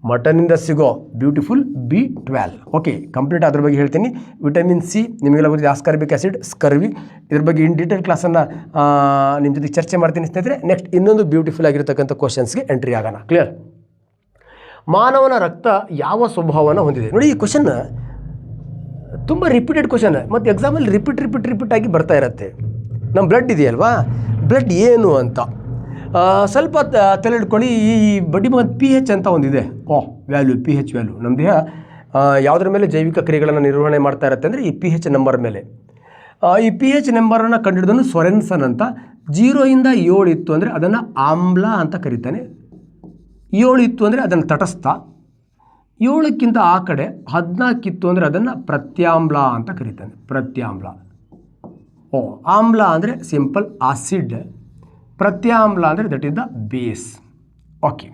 ಮಟನಿಂದ ಸಿಗೋ ಬ್ಯೂಟಿಫುಲ್ B12. ಓಕೆ, ಕಂಪ್ಲೀಟ್ ಅದ್ರ ಬಗ್ಗೆ ಹೇಳ್ತೀನಿ. ವಿಟಮಿನ್ ಸಿ ನಿಮಗೆಲ್ಲ ಗೊತ್ತಿದೆ, ಆಸ್ಕಾರ್ಬಿಕ್ ಆ್ಯಸಿಡ್, ಸ್ಕರ್ವಿ. ಇದ್ರ ಬಗ್ಗೆ ಇನ್ ಡೀಟೇಲ್ ಕ್ಲಾಸನ್ನು ನಿಮ್ಮ ಜೊತೆಗೆ ಚರ್ಚೆ ಮಾಡ್ತೀನಿ ಸ್ನೇಹಿತರೆ. ನೆಕ್ಸ್ಟ್ ಇನ್ನೊಂದು ಬ್ಯೂಟಿಫುಲ್ ಆಗಿರ್ತಕ್ಕಂಥ ಕ್ವಶನ್ಸ್ಗೆ ಎಂಟ್ರಿ ಆಗೋಣ. ಕ್ಲಿಯರ್? ಮಾನವನ ರಕ್ತ ಯಾವ ಸ್ವಭಾವವನ್ನು ಹೊಂದಿದೆ? ನೋಡಿ, ಈ ಕ್ವಶನ್ ತುಂಬ ರಿಪೀಟೆಡ್ ಕ್ವಶನ್ ಮತ್ತು ಎಕ್ಸಾಮಲ್ಲಿ ರಿಪೀಟ್ ಆಗಿ ಬರ್ತಾ ಇರುತ್ತೆ. ನಮ್ಮ ಬ್ಲಡ್ ಇದೆಯಲ್ವಾ, ಬ್ಲಡ್ ಏನು ಅಂತ ಸ್ವಲ್ಪ ತಲೆ ಹಿಡ್ಕೊಳ್ಳಿ. ಈ ಬಡ್ಡಿ ಮಗನ pH ಅಂತ ಒಂದಿದೆ. Value, pH value. ನಮ್ಮ ದೇಹ ಯಾವುದರ ಮೇಲೆ ಜೈವಿಕ ಕ್ರಿಯೆಗಳನ್ನು ನಿರ್ವಹಣೆ ಮಾಡ್ತಾ ಇರುತ್ತೆ ಅಂದರೆ ಈ pH ನಂಬರ್ ಮೇಲೆ. ಈ pH ನಂಬರನ್ನು ಕಂಡುಹಿಡಿದನು ಸೊರೆನ್ಸನ್ ಅಂತ. 0 ಇಂದ 7 ಇತ್ತು ಅಂದರೆ ಅದನ್ನು ಆಮ್ಲ ಅಂತ ಕರೀತಾನೆ. 7 ಇತ್ತು ಅಂದರೆ ಅದನ್ನು ತಟಸ್ಥ. 7ಕ್ಕಿಂತ ಆ ಕಡೆ 14 ಇತ್ತು ಅಂದರೆ ಅದನ್ನು ಪ್ರತ್ಯಾಮ್ಲ ಅಂತ ಕರೀತಾನೆ. ಪ್ರತ್ಯಾಮ್ಲ. ಆಮ್ಲ ಅಂದರೆ ಸಿಂಪಲ್ ಆಸಿಡ್, ಪ್ರತ್ಯಾಮ್ಲ ಅಂದರೆ that is the base. Okay,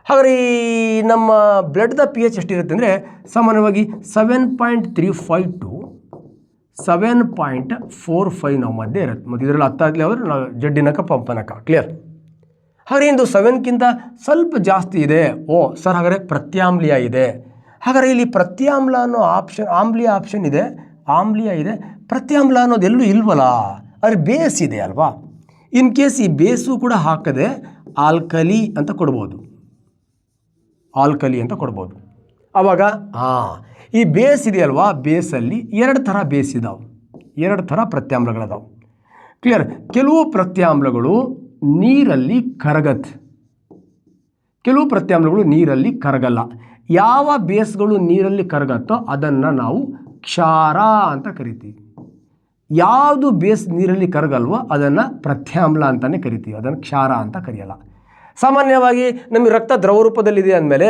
ಹಾಗಾದ್ರೆ ಈ ನಮ್ಮ ಬ್ಲಡ್ದ pH ಎಷ್ಟಿರುತ್ತೆ ಅಂದರೆ ಸಾಮಾನ್ಯವಾಗಿ 7.35 to 7.45 ನಾವು ಮಧ್ಯೆ ಇರುತ್ತೆ. ಮತ್ತು ಇದರಲ್ಲಿ ಹತ್ತಾಗಲಿ ಹೋದರೆ ನಾವು ಜಡ್ಡಿನಕ ಪಂಪನಕ. ಕ್ಲಿಯರ್? ಹಾಗಾದ್ರೆ ಇಂದು 7ಕ್ಕಿಂತ ಸ್ವಲ್ಪ ಜಾಸ್ತಿ ಇದೆ. ಸರ್ ಹಾಗಾದರೆ ಪ್ರತ್ಯಾಮ್ಲೀಯ ಇದೆ. ಹಾಗಾದರೆ ಇಲ್ಲಿ ಪ್ರತ್ಯಾಮ್ಲ ಅನ್ನೋ ಆಪ್ಷನ್, ಆಮ್ಲೀಯ ಆಪ್ಷನ್ ಇದೆ, ಆಮ್ಲೀಯ ಇದೆ, ಪ್ರತ್ಯಾಮ್ಲ ಅನ್ನೋದು ಎಲ್ಲೂ ಇಲ್ವಲ್ಲ. ಆದರೆ ಬೇಸ್ ಇದೆ ಅಲ್ವಾ. ಇನ್ ಕೇಸ್ ಈ ಬೇಸು ಕೂಡ ಹಾಕದೆ ಆಲ್ಕಲಿ ಅಂತ ಕೊಡ್ಬೋದು. ಆಲ್ಕಲಿ ಅಂತ ಕೊಡ್ಬೋದು. ಆವಾಗ ಈ ಬೇಸ್ ಇದೆಯಲ್ವಾ, ಬೇಸಲ್ಲಿ 2 ಥರ ಬೇಸ್ ಇದಾವೆ, 2 ಥರ ಪ್ರತ್ಯಾಮ್ಲಗಳಿದಾವೆ. ಕ್ಲಿಯರ್? ಕೆಲವು ಪ್ರತ್ಯಾಮ್ಲಗಳು ನೀರಲ್ಲಿ ಕರಗತ್ತೆ, ಕೆಲವು ಪ್ರತ್ಯಾಮ್ಲಗಳು ನೀರಲ್ಲಿ ಕರಗಲ್ಲ. ಯಾವ ಬೇಸ್ಗಳು ನೀರಲ್ಲಿ ಕರಗತ್ತೋ ಅದನ್ನು ನಾವು ಕ್ಷಾರ ಅಂತ ಕರಿತೀವಿ. ಯಾವುದು ಬೇಸ್ ನೀರಲ್ಲಿ ಕರಗಲ್ವೋ ಅದನ್ನು ಪ್ರತ್ಯಾಮ್ಲ ಅಂತಲೇ ಕರಿತೀವಿ, ಅದನ್ನು ಕ್ಷಾರ ಅಂತ ಕರೆಯಲ್ಲ. ಸಾಮಾನ್ಯವಾಗಿ ನಮಗೆ ರಕ್ತ ದ್ರವ ರೂಪದಲ್ಲಿದೆ ಅಂದಮೇಲೆ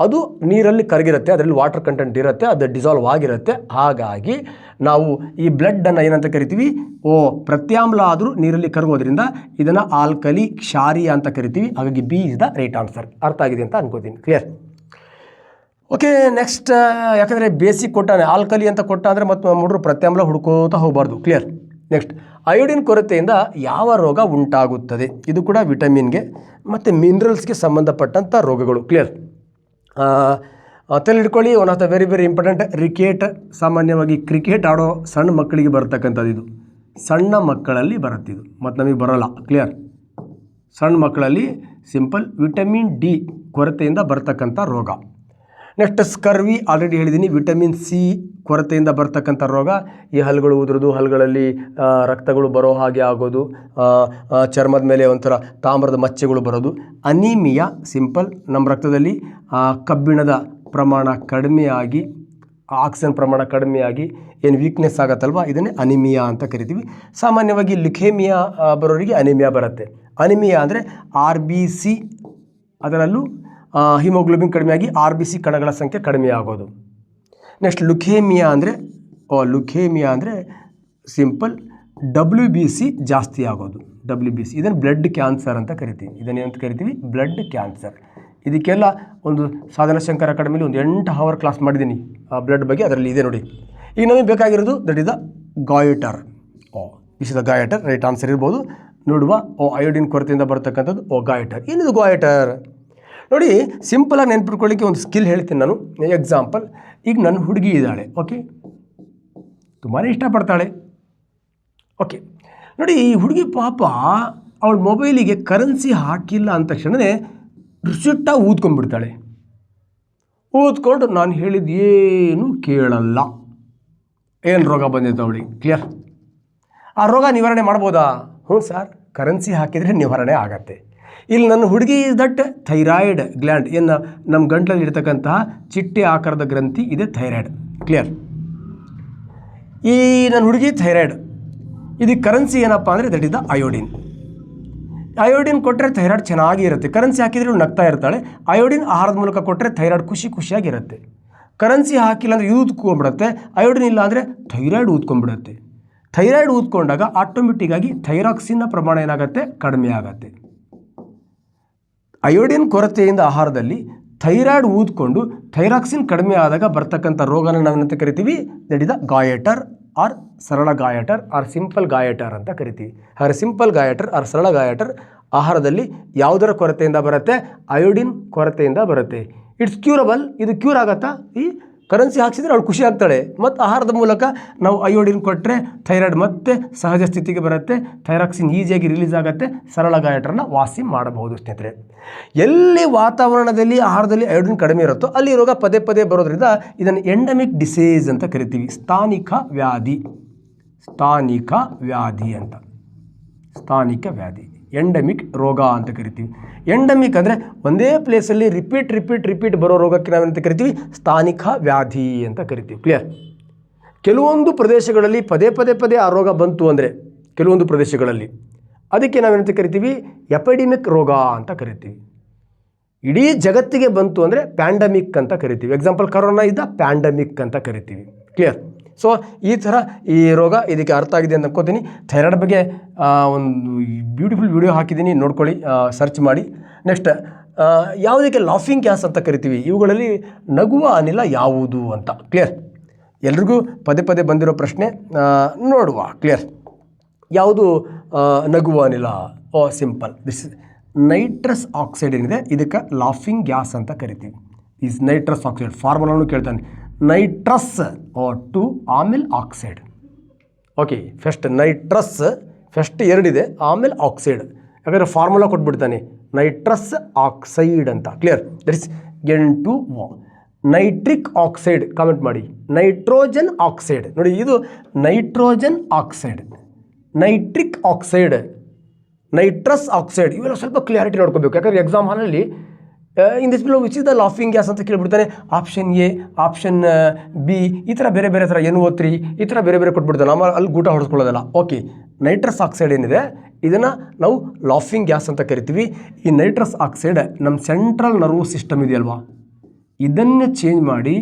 ಅದು ನೀರಲ್ಲಿ ಕರಗಿರುತ್ತೆ, ಅದರಲ್ಲಿ ವಾಟರ್ ಕಂಟೆಂಟ್ ಇರುತ್ತೆ, ಅದು ಡಿಸಾಲ್ವ್ ಆಗಿರುತ್ತೆ. ಹಾಗಾಗಿ ನಾವು ಈ ಬ್ಲಡ್ಡನ್ನು ಏನಂತ ಕರಿತೀವಿ, ಪ್ರತ್ಯಾಮ್ಲ ಆದರೂ ನೀರಲ್ಲಿ ಕರಗೋದ್ರಿಂದ ಇದನ್ನು ಆಲ್ಕಲಿ, ಕ್ಷಾರೀಯ ಅಂತ ಕರಿತೀವಿ. ಹಾಗಾಗಿ B is the right answer. ಅರ್ಥ ಆಗಿದೆ ಅಂತ ಅನ್ಕೋತೀನಿ. ಕ್ಲಿಯರ್? Okay, next. ಯಾಕಂದರೆ ಬೇಸಿಕ್ ಕೊಟ್ಟಾನೆ, ಆಲ್ಕಲಿ ಅಂತ ಕೊಟ್ಟ ಅಂದರೆ ಮತ್ತು ಹುಡುಗರು ಪ್ರತ್ಯಾಮ್ಲ ಹುಡ್ಕೋತಾ ಹೋಗಬಾರ್ದು. ಕ್ಲಿಯರ್? ನೆಕ್ಸ್ಟ್, ಅಯೋಡಿನ್ ಕೊರತೆಯಿಂದ ಯಾವ ರೋಗ ಉಂಟಾಗುತ್ತದೆ? ಇದು ಕೂಡ ವಿಟಮಿನ್ಗೆ ಮತ್ತು ಮಿನರಲ್ಸ್ಗೆ ಸಂಬಂಧಪಟ್ಟಂಥ ರೋಗಗಳು. ಕ್ಲಿಯರ್? ತಲೆ ಹಿಡ್ಕೊಳ್ಳಿ. One of the very very important, rickets. ಸಾಮಾನ್ಯವಾಗಿ ಕ್ರಿಕೆಟ್ ಆಡೋ ಸಣ್ಣ ಮಕ್ಕಳಿಗೆ ಬರ್ತಕ್ಕಂಥದ್ದು ಇದು. ಸಣ್ಣ ಮಕ್ಕಳಲ್ಲಿ ಬರುತ್ತಿದ್ದು ಮತ್ತು ನಮಗೆ ಬರೋಲ್ಲ. ಕ್ಲಿಯರ್? ಸಣ್ಣ ಮಕ್ಕಳಲ್ಲಿ ಸಿಂಪಲ್ ವಿಟಮಿನ್ ಡಿ ಕೊರತೆಯಿಂದ ಬರ್ತಕ್ಕಂಥ ರೋಗ. Next, scurvy. ಆಲ್ರೆಡಿ ಹೇಳಿದ್ದೀನಿ. ವಿಟಮಿನ್ ಸಿ ಕೊರತೆಯಿಂದ ಬರ್ತಕ್ಕಂಥ ರೋಗ. ಈ ಹಲ್ಲುಗಳು ಉದುರೋದು, ಹಲ್ಲುಗಳಲ್ಲಿ ರಕ್ತಗಳು ಬರೋ ಹಾಗೆ ಆಗೋದು, ಚರ್ಮದ ಮೇಲೆ ಒಂಥರ ತಾಮ್ರದ ಮಚ್ಚೆಗಳು ಬರೋದು. ಅನೀಮಿಯಾ. ಸಿಂಪಲ್, ನಮ್ಮ ರಕ್ತದಲ್ಲಿ ಕಬ್ಬಿಣದ ಪ್ರಮಾಣ ಕಡಿಮೆಯಾಗಿ, ಆಕ್ಸಿಜನ್ ಪ್ರಮಾಣ ಕಡಿಮೆಯಾಗಿ ಏನು ವೀಕ್ನೆಸ್ ಆಗುತ್ತಲ್ವ, ಇದನ್ನೇ ಅನಿಮಿಯಾ ಅಂತ ಕರಿತೀವಿ. ಸಾಮಾನ್ಯವಾಗಿ ಲ್ಯುಕೇಮಿಯಾ ಬರೋರಿಗೆ ಅನಿಮಿಯಾ ಬರುತ್ತೆ. ಅನಿಮಿಯಾ ಅಂದರೆ RBC, ಅದರಲ್ಲೂ ಹಿಮೋಗ್ಲೋಬಿನ್ ಕಡಿಮೆಯಾಗಿ RBC ಕಣಗಳ ಸಂಖ್ಯೆ ಕಡಿಮೆ ಆಗೋದು. ನೆಕ್ಸ್ಟ್, ಲುಕೇಮಿಯಾ ಅಂದರೆ ಸಿಂಪಲ್ WBC ಜಾಸ್ತಿ ಆಗೋದು. WBC ಇದನ್ನು ಬ್ಲಡ್ ಕ್ಯಾನ್ಸರ್ ಅಂತ ಕರಿತೀವಿ. ಇದನ್ನೇನಂತ ಕರಿತೀವಿ? Blood cancer. ಇದಕ್ಕೆಲ್ಲ ಒಂದು ಸಾಧನ ಶಂಕರ ಅಕಾಡೆಮಿಲಿ ಒಂದು 8 ಅವರ್ ಕ್ಲಾಸ್ ಮಾಡಿದ್ದೀನಿ ಬ್ಲಡ್ ಬಗ್ಗೆ. ಅದರಲ್ಲಿ ಇದೆ ನೋಡಿ. ಈಗ ನಮಗೆ ಬೇಕಾಗಿರೋದು that is the goitre. This is the goitre. Right answer ಇರ್ಬೋದು. ನೋಡುವ. ಅಯೋಡಿನ್ ಕೊರತೆಯಿಂದ ಬರ್ತಕ್ಕಂಥದ್ದು ಗಾಯಟರ್. ಏನಿದು ಗಾಯಟರ್? ನೋಡಿ, ಸಿಂಪಲಾಗಿ ನೆನ್ಪಿಟ್ಕೊಳ್ಳಿಕ್ಕೆ ಒಂದು ಸ್ಕಿಲ್ ಹೇಳ್ತೀನಿ ನಾನು. ಎಕ್ಸಾಂಪಲ್, ಈಗ ನನ್ನ ಹುಡುಗಿ ಇದ್ದಾಳೆ. ಓಕೆ, ತುಂಬಾ ಇಷ್ಟಪಡ್ತಾಳೆ. ಓಕೆ, ನೋಡಿ, ಈ ಹುಡುಗಿ ಪಾಪ ಅವಳ ಮೊಬೈಲಿಗೆ ಕರೆನ್ಸಿ ಹಾಕಿಲ್ಲ ಅಂದ ತಕ್ಷಣವೇ ಸಿಟ್ಟಾಗಿ ಊದ್ಕೊಂಡ್ಬಿಡ್ತಾಳೆ. ಊದ್ಕೊಂಡು ನಾನು ಹೇಳಿದ್ದು ಏನು ಕೇಳಲ್ಲ. ಏನು ರೋಗ ಬಂದಿತ್ತು ಅವಳಿಗೆ? ಕ್ಲಿಯರ್? ಆ ರೋಗ ನಿವಾರಣೆ ಮಾಡ್ಬೋದಾ? ಹ್ಞೂ ಸರ್, ಕರೆನ್ಸಿ ಹಾಕಿದರೆ ನಿವಾರಣೆ ಆಗತ್ತೆ. ಇಲ್ಲಿ ನನ್ನ ಹುಡುಗಿ ಇಸ್ ದಟ್ ಥೈರಾಯ್ಡ್ ಗ್ಲ್ಯಾಂಡ್. ಏನು ನಮ್ಮ ಗಂಟಲಲ್ಲಿ ಇರ್ತಕ್ಕಂತಹ ಚಿಟ್ಟೆ ಆಕಾರದ ಗ್ರಂಥಿ ಇದೆ ಥೈರಾಯ್ಡ್. ಕ್ಲಿಯರ್? ಈ ನನ್ನ ಹುಡುಗಿ ಥೈರಾಯ್ಡ್. ಇದಕ್ಕೆ ಕರೆನ್ಸಿ ಏನಪ್ಪ ಅಂದರೆ that is the iodine. Iodine ಕೊಟ್ಟರೆ ಥೈರಾಯ್ಡ್ ಚೆನ್ನಾಗಿ ಇರುತ್ತೆ. ಕರೆನ್ಸಿ ಹಾಕಿದರೆ ನಗ್ತಾ ಇರ್ತಾಳೆ. ಅಯೋಡಿನ್ ಆಹಾರದ ಮೂಲಕ ಕೊಟ್ಟರೆ ಥೈರಾಯ್ಡ್ ಖುಷಿಯಾಗಿರುತ್ತೆ. ಕರೆನ್ಸಿ ಹಾಕಿಲ್ಲ ಅಂದರೆ ಊದ್ಕೊಂಡ್ಬಿಡುತ್ತೆ. ಅಯೋಡಿನ್ ಇಲ್ಲ ಅಂದರೆ ಥೈರಾಯ್ಡ್ ಊದ್ಕೊಂಡ್ಬಿಡುತ್ತೆ. ಥೈರಾಯ್ಡ್ ಊದ್ಕೊಂಡಾಗ ಆಟೋಮೆಟಿಕ್ಕಾಗಿ ಥೈರಾಕ್ಸಿನ್ನ ಪ್ರಮಾಣ ಏನಾಗುತ್ತೆ? ಕಡಿಮೆ ಆಗುತ್ತೆ. ಅಯೋಡಿನ್ ಕೊರತೆಯಿಂದ ಆಹಾರದಲ್ಲಿ ಥೈರಾಯ್ಡ್ ಊದ್ಕೊಂಡು ಥೈರಾಕ್ಸಿನ್ ಕಡಿಮೆ ಆದಾಗ ಬರ್ತಕ್ಕಂಥ ರೋಗನ ನಾವೇನಂತ ಕರಿತೀವಿ? That is the goitre R ಸರಳ ಗಾಯಟರ್ ಆರ್ ಸಿಂಪಲ್ ಗಾಯಟರ್ ಅಂತ ಕರಿತೀವಿ. ಹಾಗೆ ಸಿಂಪಲ್ ಗಾಯಟರ್ ಆರ್ ಸರಳ ಗಾಯಟರ್ ಆಹಾರದಲ್ಲಿ ಯಾವುದರ ಕೊರತೆಯಿಂದ ಬರುತ್ತೆ? ಅಯೋಡಿನ್ ಕೊರತೆಯಿಂದ ಬರುತ್ತೆ. It's curable. ಇದು ಕ್ಯೂರ್ ಆಗುತ್ತಾ? ಈ ಕರೆನ್ಸಿ ಹಾಕಿಸಿದ್ರೆ ಅವಳು ಖುಷಿ ಆಗ್ತಾಳೆ. ಮತ್ತು ಆಹಾರದ ಮೂಲಕ ನಾವು ಅಯೋಡಿನ್ ಕೊಟ್ಟರೆ ಥೈರಾಯ್ಡ್ ಮತ್ತೆ ಸಹಜ ಸ್ಥಿತಿಗೆ ಬರುತ್ತೆ. ಥೈರಾಕ್ಸಿನ್ ಈಸಿಯಾಗಿ ರಿಲೀಸ್ ಆಗುತ್ತೆ. ಸರಳ ಗಾಯಟರನ್ನ ವಾಸಿ ಮಾಡಬಹುದು ಸ್ನೇಹಿತರೆ. ಎಲ್ಲಿ ವಾತಾವರಣದಲ್ಲಿ ಆಹಾರದಲ್ಲಿ ಅಯೋಡಿನ್ ಕಡಿಮೆ ಇರುತ್ತೋ ಅಲ್ಲಿ ರೋಗ ಪದೇ ಪದೇ ಬರೋದ್ರಿಂದ ಇದನ್ನು ಎಂಡಮಿಕ್ ಡಿಸೀಸ್ ಅಂತ ಕರಿತೀವಿ. ಸ್ಥಾನಿಕ ವ್ಯಾಧಿ ಅಂತ. ಸ್ಥಾನಿಕ ವ್ಯಾಧಿ ಎಂಡಮಿಕ್ ರೋಗ ಅಂತ ಕರಿತೀವಿ. ಎಂಡಮಿಕ್ ಅಂದರೆ ಒಂದೇ ಪ್ಲೇಸಲ್ಲಿ ರಿಪೀಟ್ ಬರೋ ರೋಗಕ್ಕೆ ನಾವೇನಂತ ಕರಿತೀವಿ, ಸ್ಥಾನಿಕ ವ್ಯಾಧಿ ಅಂತ ಕರಿತೀವಿ. ಕ್ಲಿಯರ್? ಕೆಲವೊಂದು ಪ್ರದೇಶಗಳಲ್ಲಿ ಪದೇ ಆ ರೋಗ ಬಂತು ಅಂದರೆ ಕೆಲವೊಂದು ಪ್ರದೇಶಗಳಲ್ಲಿ ಅದಕ್ಕೆ ನಾವೇನಂತ ಕರಿತೀವಿ, ಎಪಿಡೆಮಿಕ್ ರೋಗ ಅಂತ ಕರಿತೀವಿ. ಇಡೀ ಜಗತ್ತಿಗೆ ಬಂತು ಅಂದರೆ ಪ್ಯಾಂಡಮಿಕ್ ಅಂತ ಕರಿತೀವಿ. ಎಕ್ಸಾಂಪಲ್ ಕರೋನಾ ಇದ್ದ ಪ್ಯಾಂಡಮಿಕ್ ಅಂತ ಕರಿತೀವಿ. ಕ್ಲಿಯರ್? ಸೊ ಈ ಥರ ಈ ರೋಗ ಇದಕ್ಕೆ ಅರ್ಥ ಆಗಿದೆ ಅಂತ ಅನ್ಕೋತೀನಿ. ಥೈರಾಯ್ಡ್ ಬಗ್ಗೆ ಒಂದು ಬ್ಯೂಟಿಫುಲ್ ವಿಡಿಯೋ ಹಾಕಿದ್ದೀನಿ, ನೋಡ್ಕೊಳ್ಳಿ, ಸರ್ಚ್ ಮಾಡಿ. ನೆಕ್ಸ್ಟ್ ಯಾವುದಕ್ಕೆ ಲಾಫಿಂಗ್ ಗ್ಯಾಸ್ ಅಂತ ಕರಿತೀವಿ, ಇವುಗಳಲ್ಲಿ ನಗುವ ಅನಿಲ ಯಾವುದು ಅಂತ. ಕ್ಲಿಯರ್? ಎಲ್ರಿಗೂ ಪದೇ ಬಂದಿರೋ ಪ್ರಶ್ನೆ, ನೋಡುವ. ಕ್ಲಿಯರ್? ಯಾವುದು ನಗುವ ಅನಿಲ? ಸಿಂಪಲ್, ದಿಸ್ ನೈಟ್ರಸ್ ಆಕ್ಸೈಡ್ ಏನಿದೆ ಇದಕ್ಕೆ ಲಾಫಿಂಗ್ ಗ್ಯಾಸ್ ಅಂತ ಕರಿತೀವಿ. ಈಸ್ ನೈಟ್ರಸ್ ಆಕ್ಸೈಡ್ ಫಾರ್ಮುಲಾನು ಕೇಳ್ತಾನೆ. ನೈಟ್ರಸ್ ಟು ಆಮೇಲೆ oxide. Okay, first nitrous, first ಎರಡಿದೆ, ಆಮೇಲೆ ಆಕ್ಸೈಡ್. ಯಾಕಂದರೆ ಫಾರ್ಮುಲಾ ಕೊಟ್ಬಿಡ್ತಾನೆ, ನೈಟ್ರಸ್ ಆಕ್ಸೈಡ್ ಅಂತ. Clear? That is N2O. Nitric oxide comment ಮಾಡಿ. ನೈಟ್ರೋಜನ್ ಆಕ್ಸೈಡ್ ನೋಡಿ, ಇದು nitrogen oxide, nitric oxide, nitrous oxide. ಇವೆಲ್ಲ ಸ್ವಲ್ಪ ಕ್ಲಿಯಾರಿಟಿ ನೋಡ್ಕೋಬೇಕು. ಯಾಕಂದರೆ ಎಕ್ಸಾಮ್ ಹಾಲಲ್ಲಿ in this below which is the laughing gas ಅಂತ ಕೇಳಿಬಿಡ್ತಾನೆ. ಆಪ್ಷನ್ ಎ, ಆಪ್ಷನ್ ಬಿ, ಈ ಥರ ಬೇರೆ ಥರ NO3 ಈ ಥರ ಬೇರೆ ಕೊಟ್ಬಿಡ್ತಾನೆ. ನಮ್ಮ ಅಲ್ಲಿ ಗೂಟ ಹೊಡೆಸ್ಕೊಳ್ಳೋದಲ್ಲ. ಓಕೆ, ನೈಟ್ರಸ್ ಆಕ್ಸೈಡ್ ಏನಿದೆ ಇದನ್ನು ನಾವು ಲಾಫಿಂಗ್ ಗ್ಯಾಸ್ ಅಂತ ಕರಿತೀವಿ. ಈ ನೈಟ್ರಸ್ ಆಕ್ಸೈಡ್ ನಮ್ಮ ಸೆಂಟ್ರಲ್ ನರ್ವ್ ಸಿಸ್ಟಮ್ ಇದೆಯಲ್ವಾ, ಇದನ್ನೇ ಚೇಂಜ್ ಮಾಡಿ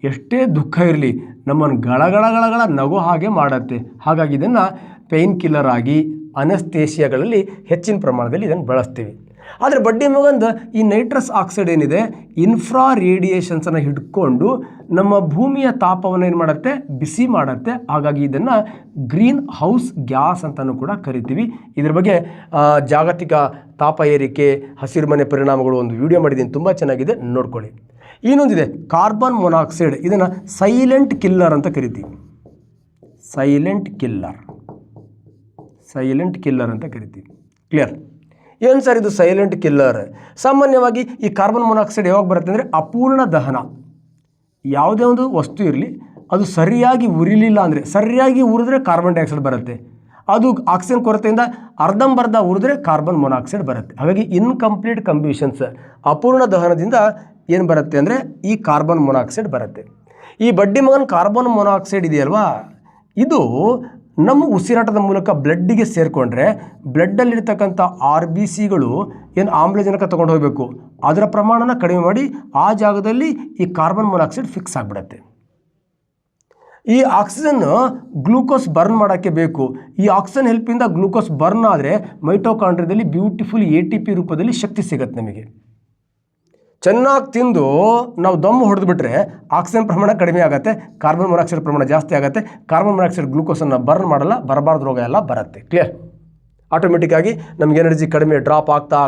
ಎಷ್ಟೇ ದುಃಖ ಇರಲಿ ನಮ್ಮನ್ನು ಗಳಗಳ ನಗು ಹಾಗೆ ಮಾಡುತ್ತೆ. ಹಾಗಾಗಿ ಇದನ್ನು ಪೇಯ್ನ್ ಕಿಲ್ಲರ್ ಆಗಿ ಅನಸ್ತೇಷಿಯಾಗಳಲ್ಲಿ ಹೆಚ್ಚಿನ ಪ್ರಮಾಣದಲ್ಲಿ ಇದನ್ನು ಬಳಸ್ತೀವಿ. ಆದರೆ ಬಡ್ಡಿ ಮಗಂದು ಈ ನೈಟ್ರಸ್ ಆಕ್ಸೈಡ್ ಏನಿದೆ ಇನ್ಫ್ರಾ ರೇಡಿಯೇಷನ್ಸನ್ನು ಹಿಡ್ಕೊಂಡು ನಮ್ಮ ಭೂಮಿಯ ತಾಪವನ್ನು ಏನು ಮಾಡುತ್ತೆ, ಬಿಸಿ ಮಾಡುತ್ತೆ. ಹಾಗಾಗಿ ಇದನ್ನು ಗ್ರೀನ್ ಹೌಸ್ ಗ್ಯಾಸ್ ಅಂತಲೂ ಕೂಡ ಕರಿತೀವಿ. ಇದ್ರ ಬಗ್ಗೆ ಜಾಗತಿಕ ತಾಪ ಏರಿಕೆ, ಹಸಿರುಮನೆ ಪರಿಣಾಮಗಳು ಒಂದು ವಿಡಿಯೋ ಮಾಡಿದ್ದೀನಿ, ತುಂಬ ಚೆನ್ನಾಗಿದೆ, ನೋಡ್ಕೊಳ್ಳಿ. ಇನ್ನೊಂದಿದೆ ಕಾರ್ಬನ್ ಮೊನಾಕ್ಸೈಡ್. ಇದನ್ನು ಸೈಲೆಂಟ್ ಕಿಲ್ಲರ್ ಅಂತ ಕರಿತೀವಿ. ಸೈಲೆಂಟ್ ಕಿಲ್ಲರ್ ಅಂತ ಕರಿತೀವಿ. ಕ್ಲಿಯರ್? ಏನು ಸರ್ ಇದು ಸೈಲೆಂಟ್ ಕಿಲ್ಲರ್? ಸಾಮಾನ್ಯವಾಗಿ ಈ ಕಾರ್ಬನ್ ಮೊನಾಕ್ಸೈಡ್ ಯಾವಾಗ ಬರುತ್ತೆ ಅಂದರೆ ಅಪೂರ್ಣ ದಹನ. ಯಾವುದೇ ಒಂದು ವಸ್ತು ಇರಲಿ, ಅದು ಸರಿಯಾಗಿ ಉರಿಲಿಲ್ಲ ಅಂದರೆ, ಸರಿಯಾಗಿ ಉರಿದ್ರೆ ಕಾರ್ಬನ್ ಡೈಆಕ್ಸೈಡ್ ಬರುತ್ತೆ. ಅದು ಆಕ್ಸಿಜನ್ ಕೊರತೆಯಿಂದ ಅರ್ಧಂಬರ್ಧ ಉರಿದ್ರೆ ಕಾರ್ಬನ್ ಮೊನಾಕ್ಸೈಡ್ ಬರುತ್ತೆ. ಹಾಗಾಗಿ ಇನ್ಕಂಪ್ಲೀಟ್ ಕಂಬ್ಯೂಷನ್ಸ್, ಅಪೂರ್ಣ ದಹನದಿಂದ ಏನು ಬರುತ್ತೆ ಅಂದರೆ ಈ ಕಾರ್ಬನ್ ಮೊನಾಕ್ಸೈಡ್ ಬರುತ್ತೆ. ಈ ಬಡ್ಡಿ ಮಗನ ಕಾರ್ಬನ್ ಮೊನಾಕ್ಸೈಡ್ ಇದೆಯಲ್ವಾ, ಇದು ನಮ್ಮ ಉಸಿರಾಟದ ಮೂಲಕ ಬ್ಲಡ್ಡಿಗೆ ಸೇರಿಕೊಂಡ್ರೆ ಬ್ಲಡ್ಡಲ್ಲಿರ್ತಕ್ಕಂಥ RBCಗಳು ಏನು ಆಮ್ಲಜನಕ ತೊಗೊಂಡು ಹೋಗಬೇಕು, ಅದರ ಪ್ರಮಾಣನ ಕಡಿಮೆ ಮಾಡಿ ಆ ಜಾಗದಲ್ಲಿ ಈ ಕಾರ್ಬನ್ ಮೊನಾಕ್ಸೈಡ್ ಫಿಕ್ಸ್ ಆಗಿಬಿಡುತ್ತೆ. ಈ ಆಕ್ಸಿಜನ್ ಗ್ಲೂಕೋಸ್ ಬರ್ನ್ ಮಾಡೋಕ್ಕೆ ಬೇಕು. ಈ ಆಕ್ಸಿಜನ್ ಹೆಲ್ಪಿಂದ ಗ್ಲೂಕೋಸ್ ಬರ್ನ್ ಆದರೆ ಮೈಟೋಕಾಂಡ್ರಿಯಾದಲ್ಲಿ ಬ್ಯೂಟಿಫುಲ್ ATP ರೂಪದಲ್ಲಿ ಶಕ್ತಿ ಸಿಗುತ್ತೆ ನಮಗೆ. ಚೆನ್ನಾಗಿ ತಿಂದು ನಾವು ದಮ್ಮು ಹೊಡೆದುಬಿಟ್ರೆ ಆಕ್ಸಿಜನ್ ಪ್ರಮಾಣ ಕಡಿಮೆ ಆಗುತ್ತೆ, ಕಾರ್ಬನ್ ಮೊನಾಕ್ಸೈಡ್ ಪ್ರಮಾಣ ಜಾಸ್ತಿ ಆಗುತ್ತೆ. ಕಾರ್ಬನ್ ಮೊನಾಕ್ಸೈಡ್ ಗ್ಲೂಕೋಸನ್ನು ಬರ್ನ್ ಮಾಡಲ್ಲ, ಬರಬಾರ್ದು ರೋಗ ಎಲ್ಲ ಬರುತ್ತೆ. ಕ್ಲಿಯರ್? ಆಟೋಮೆಟಿಕ್ಕಾಗಿ ನಮಗೆ ಎನರ್ಜಿ ಕಡಿಮೆ ಡ್ರಾಪ್ ಆಗ್ತಾ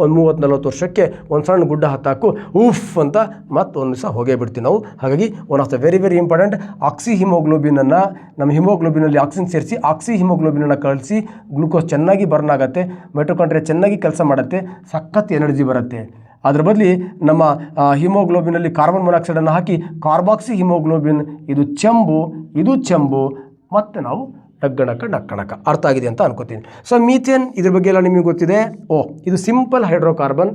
ಒಂದು 30-40 ವರ್ಷಕ್ಕೆ ಒಂದು ಸಣ್ಣ ಗುಡ್ಡ ಹತ್ತಾಕು ಉಫ್ ಅಂತ ಮತ್ತೊಂದು ದಿವಸ ಹೋಗೇ ಬಿಡ್ತೀವಿ ನಾವು. ಹಾಗಾಗಿ one of the very important ಆಕ್ಸಿ ಹಿಮೋಗ್ಲೋಬಿನನ್ನು, ನಮ್ಮ ಹಿಮೋಗ್ಲೋಬಿನಲ್ಲಿ ಆಕ್ಸಿಜನ್ ಸೇರಿಸಿ ಆಕ್ಸಿ ಹಿಮೋಗ್ಲೋಬಿನನ್ನು ಕಳಿಸಿ ಗ್ಲೂಕೋಸ್ ಚೆನ್ನಾಗಿ ಬರ್ನ್ ಆಗುತ್ತೆ, ಮೈಟೋಕಾಂಡ್ರಿಯಾ ಚೆನ್ನಾಗಿ ಕೆಲಸ ಮಾಡುತ್ತೆ, ಸಖತ್ ಎನರ್ಜಿ ಬರುತ್ತೆ. ಅದರ ಬದಲಿ ನಮ್ಮ ಹಿಮೋಗ್ಲೋಬಿನಲ್ಲಿ ಕಾರ್ಬನ್ ಮೊನಾಕ್ಸೈಡನ್ನು ಹಾಕಿ ಕಾರ್ಬಾಕ್ಸಿ ಹಿಮೋಗ್ಲೋಬಿನ್, ಇದು ಚೆಂಬು ಮತ್ತು ನಾವು ನಕ್ಕಣಕ. ಅರ್ಥ ಆಗಿದೆ ಅಂತ ಅನ್ಕೋತೀನಿ. ಸೊ ಮೀಥೇನ್ ಇದ್ರ ಬಗ್ಗೆ ಎಲ್ಲ ನಿಮಗೆ ಗೊತ್ತಿದೆ. ಇದು ಸಿಂಪಲ್ ಹೈಡ್ರೋಕಾರ್ಬನ್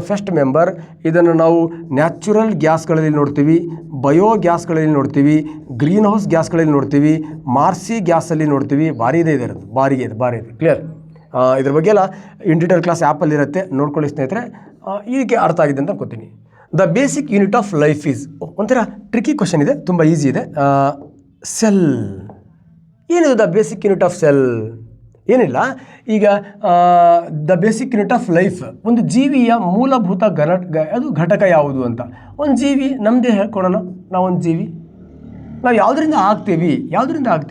ಫಸ್ಟ್ ಮೆಂಬರ್. ಇದನ್ನು ನಾವು ನ್ಯಾಚುರಲ್ ಗ್ಯಾಸ್ಗಳಲ್ಲಿ ನೋಡ್ತೀವಿ, ಬಯೋ ಗ್ಯಾಸ್ಗಳಲ್ಲಿ ನೋಡ್ತೀವಿ, ಗ್ರೀನ್ ಹೌಸ್ ಗ್ಯಾಸ್ಗಳಲ್ಲಿ ನೋಡ್ತೀವಿ, ಮಾರ್ಸಿ ಗ್ಯಾಸಲ್ಲಿ ನೋಡ್ತೀವಿ. ಭಾರಿ ಇದೆ ಕ್ಲಿಯರ್? ಇದ್ರ ಬಗ್ಗೆ ಎಲ್ಲ ಇನ್ ಡೀಟೇಲ್ ಕ್ಲಾಸ್ ಆ್ಯಪಲ್ಲಿ ಇರುತ್ತೆ, ನೋಡ್ಕೊಳ್ಳಿ ಸ್ನೇಹಿತರೆ. ಇದಕ್ಕೆ ಅರ್ಥ ಆಗಿದೆ ಅಂತ ಅನ್ಕೋತೀನಿ. The basic unit of life is, ಒಂಥರ ಟ್ರಿಕಿ ಕ್ವಶನ್ ಇದೆ, ತುಂಬ ಈಸಿ ಇದೆ. ಸೆಲ್ ಏನಿದೆ? The basic unit of cell ಏನಿಲ್ಲ. ಈಗ the basic unit of life, ಒಂದು ಜೀವಿಯ ಮೂಲಭೂತ ಅದು ಘಟಕ ಯಾವುದು ಅಂತ. ಒಂದು ಜೀವಿ ನಮ್ಮದೇ ಹೇಳ್ಕೊಳೋಣ, ನಾವೊಂದು ಜೀವಿ, ನಾವು ಯಾವುದರಿಂದ ಆಗ್ತೀವಿ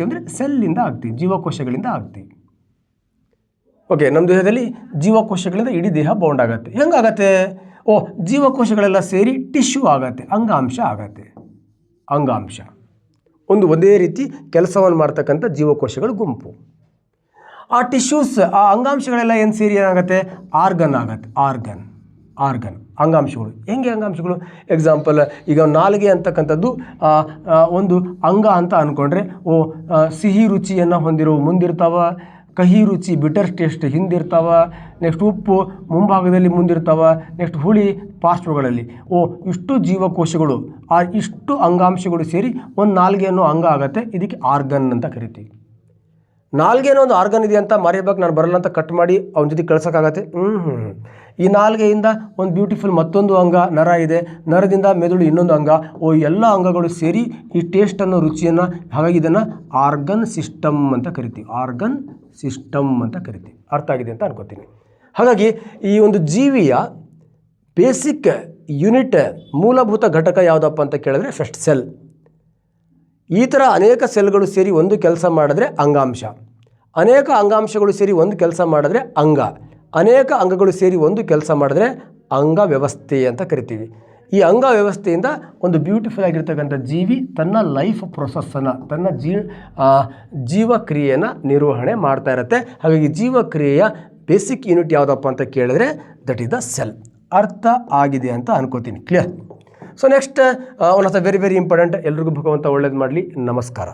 ಅಂದರೆ ಸೆಲ್ಲಿಂದ ಆಗ್ತೀವಿ, ಜೀವಕೋಶಗಳಿಂದ ಆಗ್ತೀವಿ. ಓಕೆ, ನಮ್ಮ ದೇಹದಲ್ಲಿ ಜೀವಕೋಶಗಳಿಂದ ಇಡೀ ದೇಹ ಬೌಂಡ್ ಆಗುತ್ತೆ. ಹೆಂಗಾಗತ್ತೆ? ಜೀವಕೋಶಗಳೆಲ್ಲ ಸೇರಿ ಟಿಶ್ಯೂ ಆಗತ್ತೆ, ಅಂಗಾಂಶ ಒಂದೇ ರೀತಿ ಕೆಲಸವನ್ನು ಮಾಡ್ತಕ್ಕಂಥ ಜೀವಕೋಶಗಳ ಗುಂಪು. ಆ ಟಿಶ್ಯೂಸ್, ಆ ಅಂಗಾಂಶಗಳೆಲ್ಲ ಏನು ಸೇರಿ ಏನಾಗುತ್ತೆ? ಆರ್ಗನ್ ಆಗುತ್ತೆ. ಆರ್ಗನ್ ಅಂಗಾಂಶಗಳು. ಹೆಂಗೆ ಅಂಗಾಂಶಗಳು? ಎಕ್ಸಾಂಪಲ್, ಈಗ ನಾಲಿಗೆ ಅಂತಕ್ಕಂಥದ್ದು ಒಂದು ಅಂಗ ಅಂತ ಅಂದ್ಕೊಂಡ್ರೆ ಸಿಹಿ ರುಚಿಯನ್ನು ಹೊಂದಿರೋ ಮುಂದಿರ್ತಾವ, ಕಹಿ ರುಚಿ ಬಿಟರ್ ಟೇಸ್ಟ್ ಹಿಂದಿರ್ತಾವ, ನೆಕ್ಸ್ಟ್ ಉಪ್ಪು ಮುಂಭಾಗದಲ್ಲಿ ಮುಂದಿರ್ತಾವ, ನೆಕ್ಸ್ಟ್ ಹುಳಿ ಪಾರ್ಶ್ವಗಳಲ್ಲಿ. ಇಷ್ಟು ಜೀವಕೋಶಗಳು, ಇಷ್ಟು ಅಂಗಾಂಶಗಳು ಸೇರಿ ಒಂದು ನಾಲ್ಗೆ ಅನ್ನೋ ಅಂಗ ಆಗುತ್ತೆ. ಇದಕ್ಕೆ ಆರ್ಗನ್ ಅಂತ ಕರಿತೀವಿ. ನಾಲ್ಗೆ ಅನ್ನೋ ಒಂದು ಆರ್ಗನ್ ಇದೆ ಅಂತ ಮರೆಯಬೇಕು, ನಾನು ಬರಲ್ಲ ಅಂತ ಕಟ್ ಮಾಡಿ ಅವನ ಜೊತೆ ಕಳ್ಸೋಕ್ಕಾಗತ್ತೆ. ಈ ನಾಲ್ಗೆಯಿಂದ ಒಂದು ಬ್ಯೂಟಿಫುಲ್ ಮತ್ತೊಂದು ಅಂಗ ನರ ಇದೆ, ನರದಿಂದ ಮೆದುಳು ಇನ್ನೊಂದು ಅಂಗ. ಎಲ್ಲ ಅಂಗಗಳು ಸೇರಿ ಈ ಟೇಸ್ಟನ್ನು, ರುಚಿಯನ್ನು, ಹಾಗಾಗಿ ಇದನ್ನು ಆರ್ಗನ್ ಸಿಸ್ಟಮ್ ಅಂತ ಕರಿತೀವಿ. ಆರ್ಗನ್ ಸಿಸ್ಟಮ್ ಅಂತ ಕರಿತೀವಿ. ಅರ್ಥ ಆಗಿದೆ ಅಂತ ಅನ್ಕೋತೀನಿ. ಹಾಗಾಗಿ ಈ ಒಂದು ಜೀವಿಯ ಬೇಸಿಕ್ ಯೂನಿಟ್, ಮೂಲಭೂತ ಘಟಕ ಯಾವುದಪ್ಪ ಅಂತ ಕೇಳಿದ್ರೆ ಫಸ್ಟ್ ಸೆಲ್. ಈ ಥರ ಅನೇಕ ಸೆಲ್ಗಳು ಸೇರಿ ಒಂದು ಕೆಲಸ ಮಾಡಿದ್ರೆ ಅಂಗಾಂಶ, ಅನೇಕ ಅಂಗಾಂಶಗಳು ಸೇರಿ ಒಂದು ಕೆಲಸ ಮಾಡಿದ್ರೆ ಅಂಗ, ಅನೇಕ ಅಂಗಗಳು ಸೇರಿ ಒಂದು ಕೆಲಸ ಮಾಡಿದ್ರೆ ಅಂಗ ವ್ಯವಸ್ಥೆ ಅಂತ ಕರಿತೀವಿ. ಈ ಅಂಗ ವ್ಯವಸ್ಥೆಯಿಂದ ಒಂದು ಬ್ಯೂಟಿಫುಲ್ ಆಗಿರ್ತಕ್ಕಂಥ ಜೀವಿ ತನ್ನ ಲೈಫ್ ಪ್ರೊಸೆಸ್ಸನ್ನು, ತನ್ನ ಜೀವಕ್ರಿಯೆಯನ್ನು ನಿರ್ವಹಣೆ ಮಾಡ್ತಾ ಇರುತ್ತೆ. ಹಾಗಾಗಿ ಜೀವಕ್ರಿಯೆಯ ಬೇಸಿಕ್ ಯೂನಿಟ್ ಯಾವುದಪ್ಪ ಅಂತ ಕೇಳಿದ್ರೆ ದಟ್ ಈಸ್ ದ ಸೆಲ್. ಅರ್ಥ ಆಗಿದೆ ಅಂತ ಅನ್ಕೋತೀನಿ. Clear? So next one of the very very important. ಎಲ್ರಿಗೂ ಭಗವಂತ ಒಳ್ಳೇದು ಮಾಡಲಿ. ನಮಸ್ಕಾರ.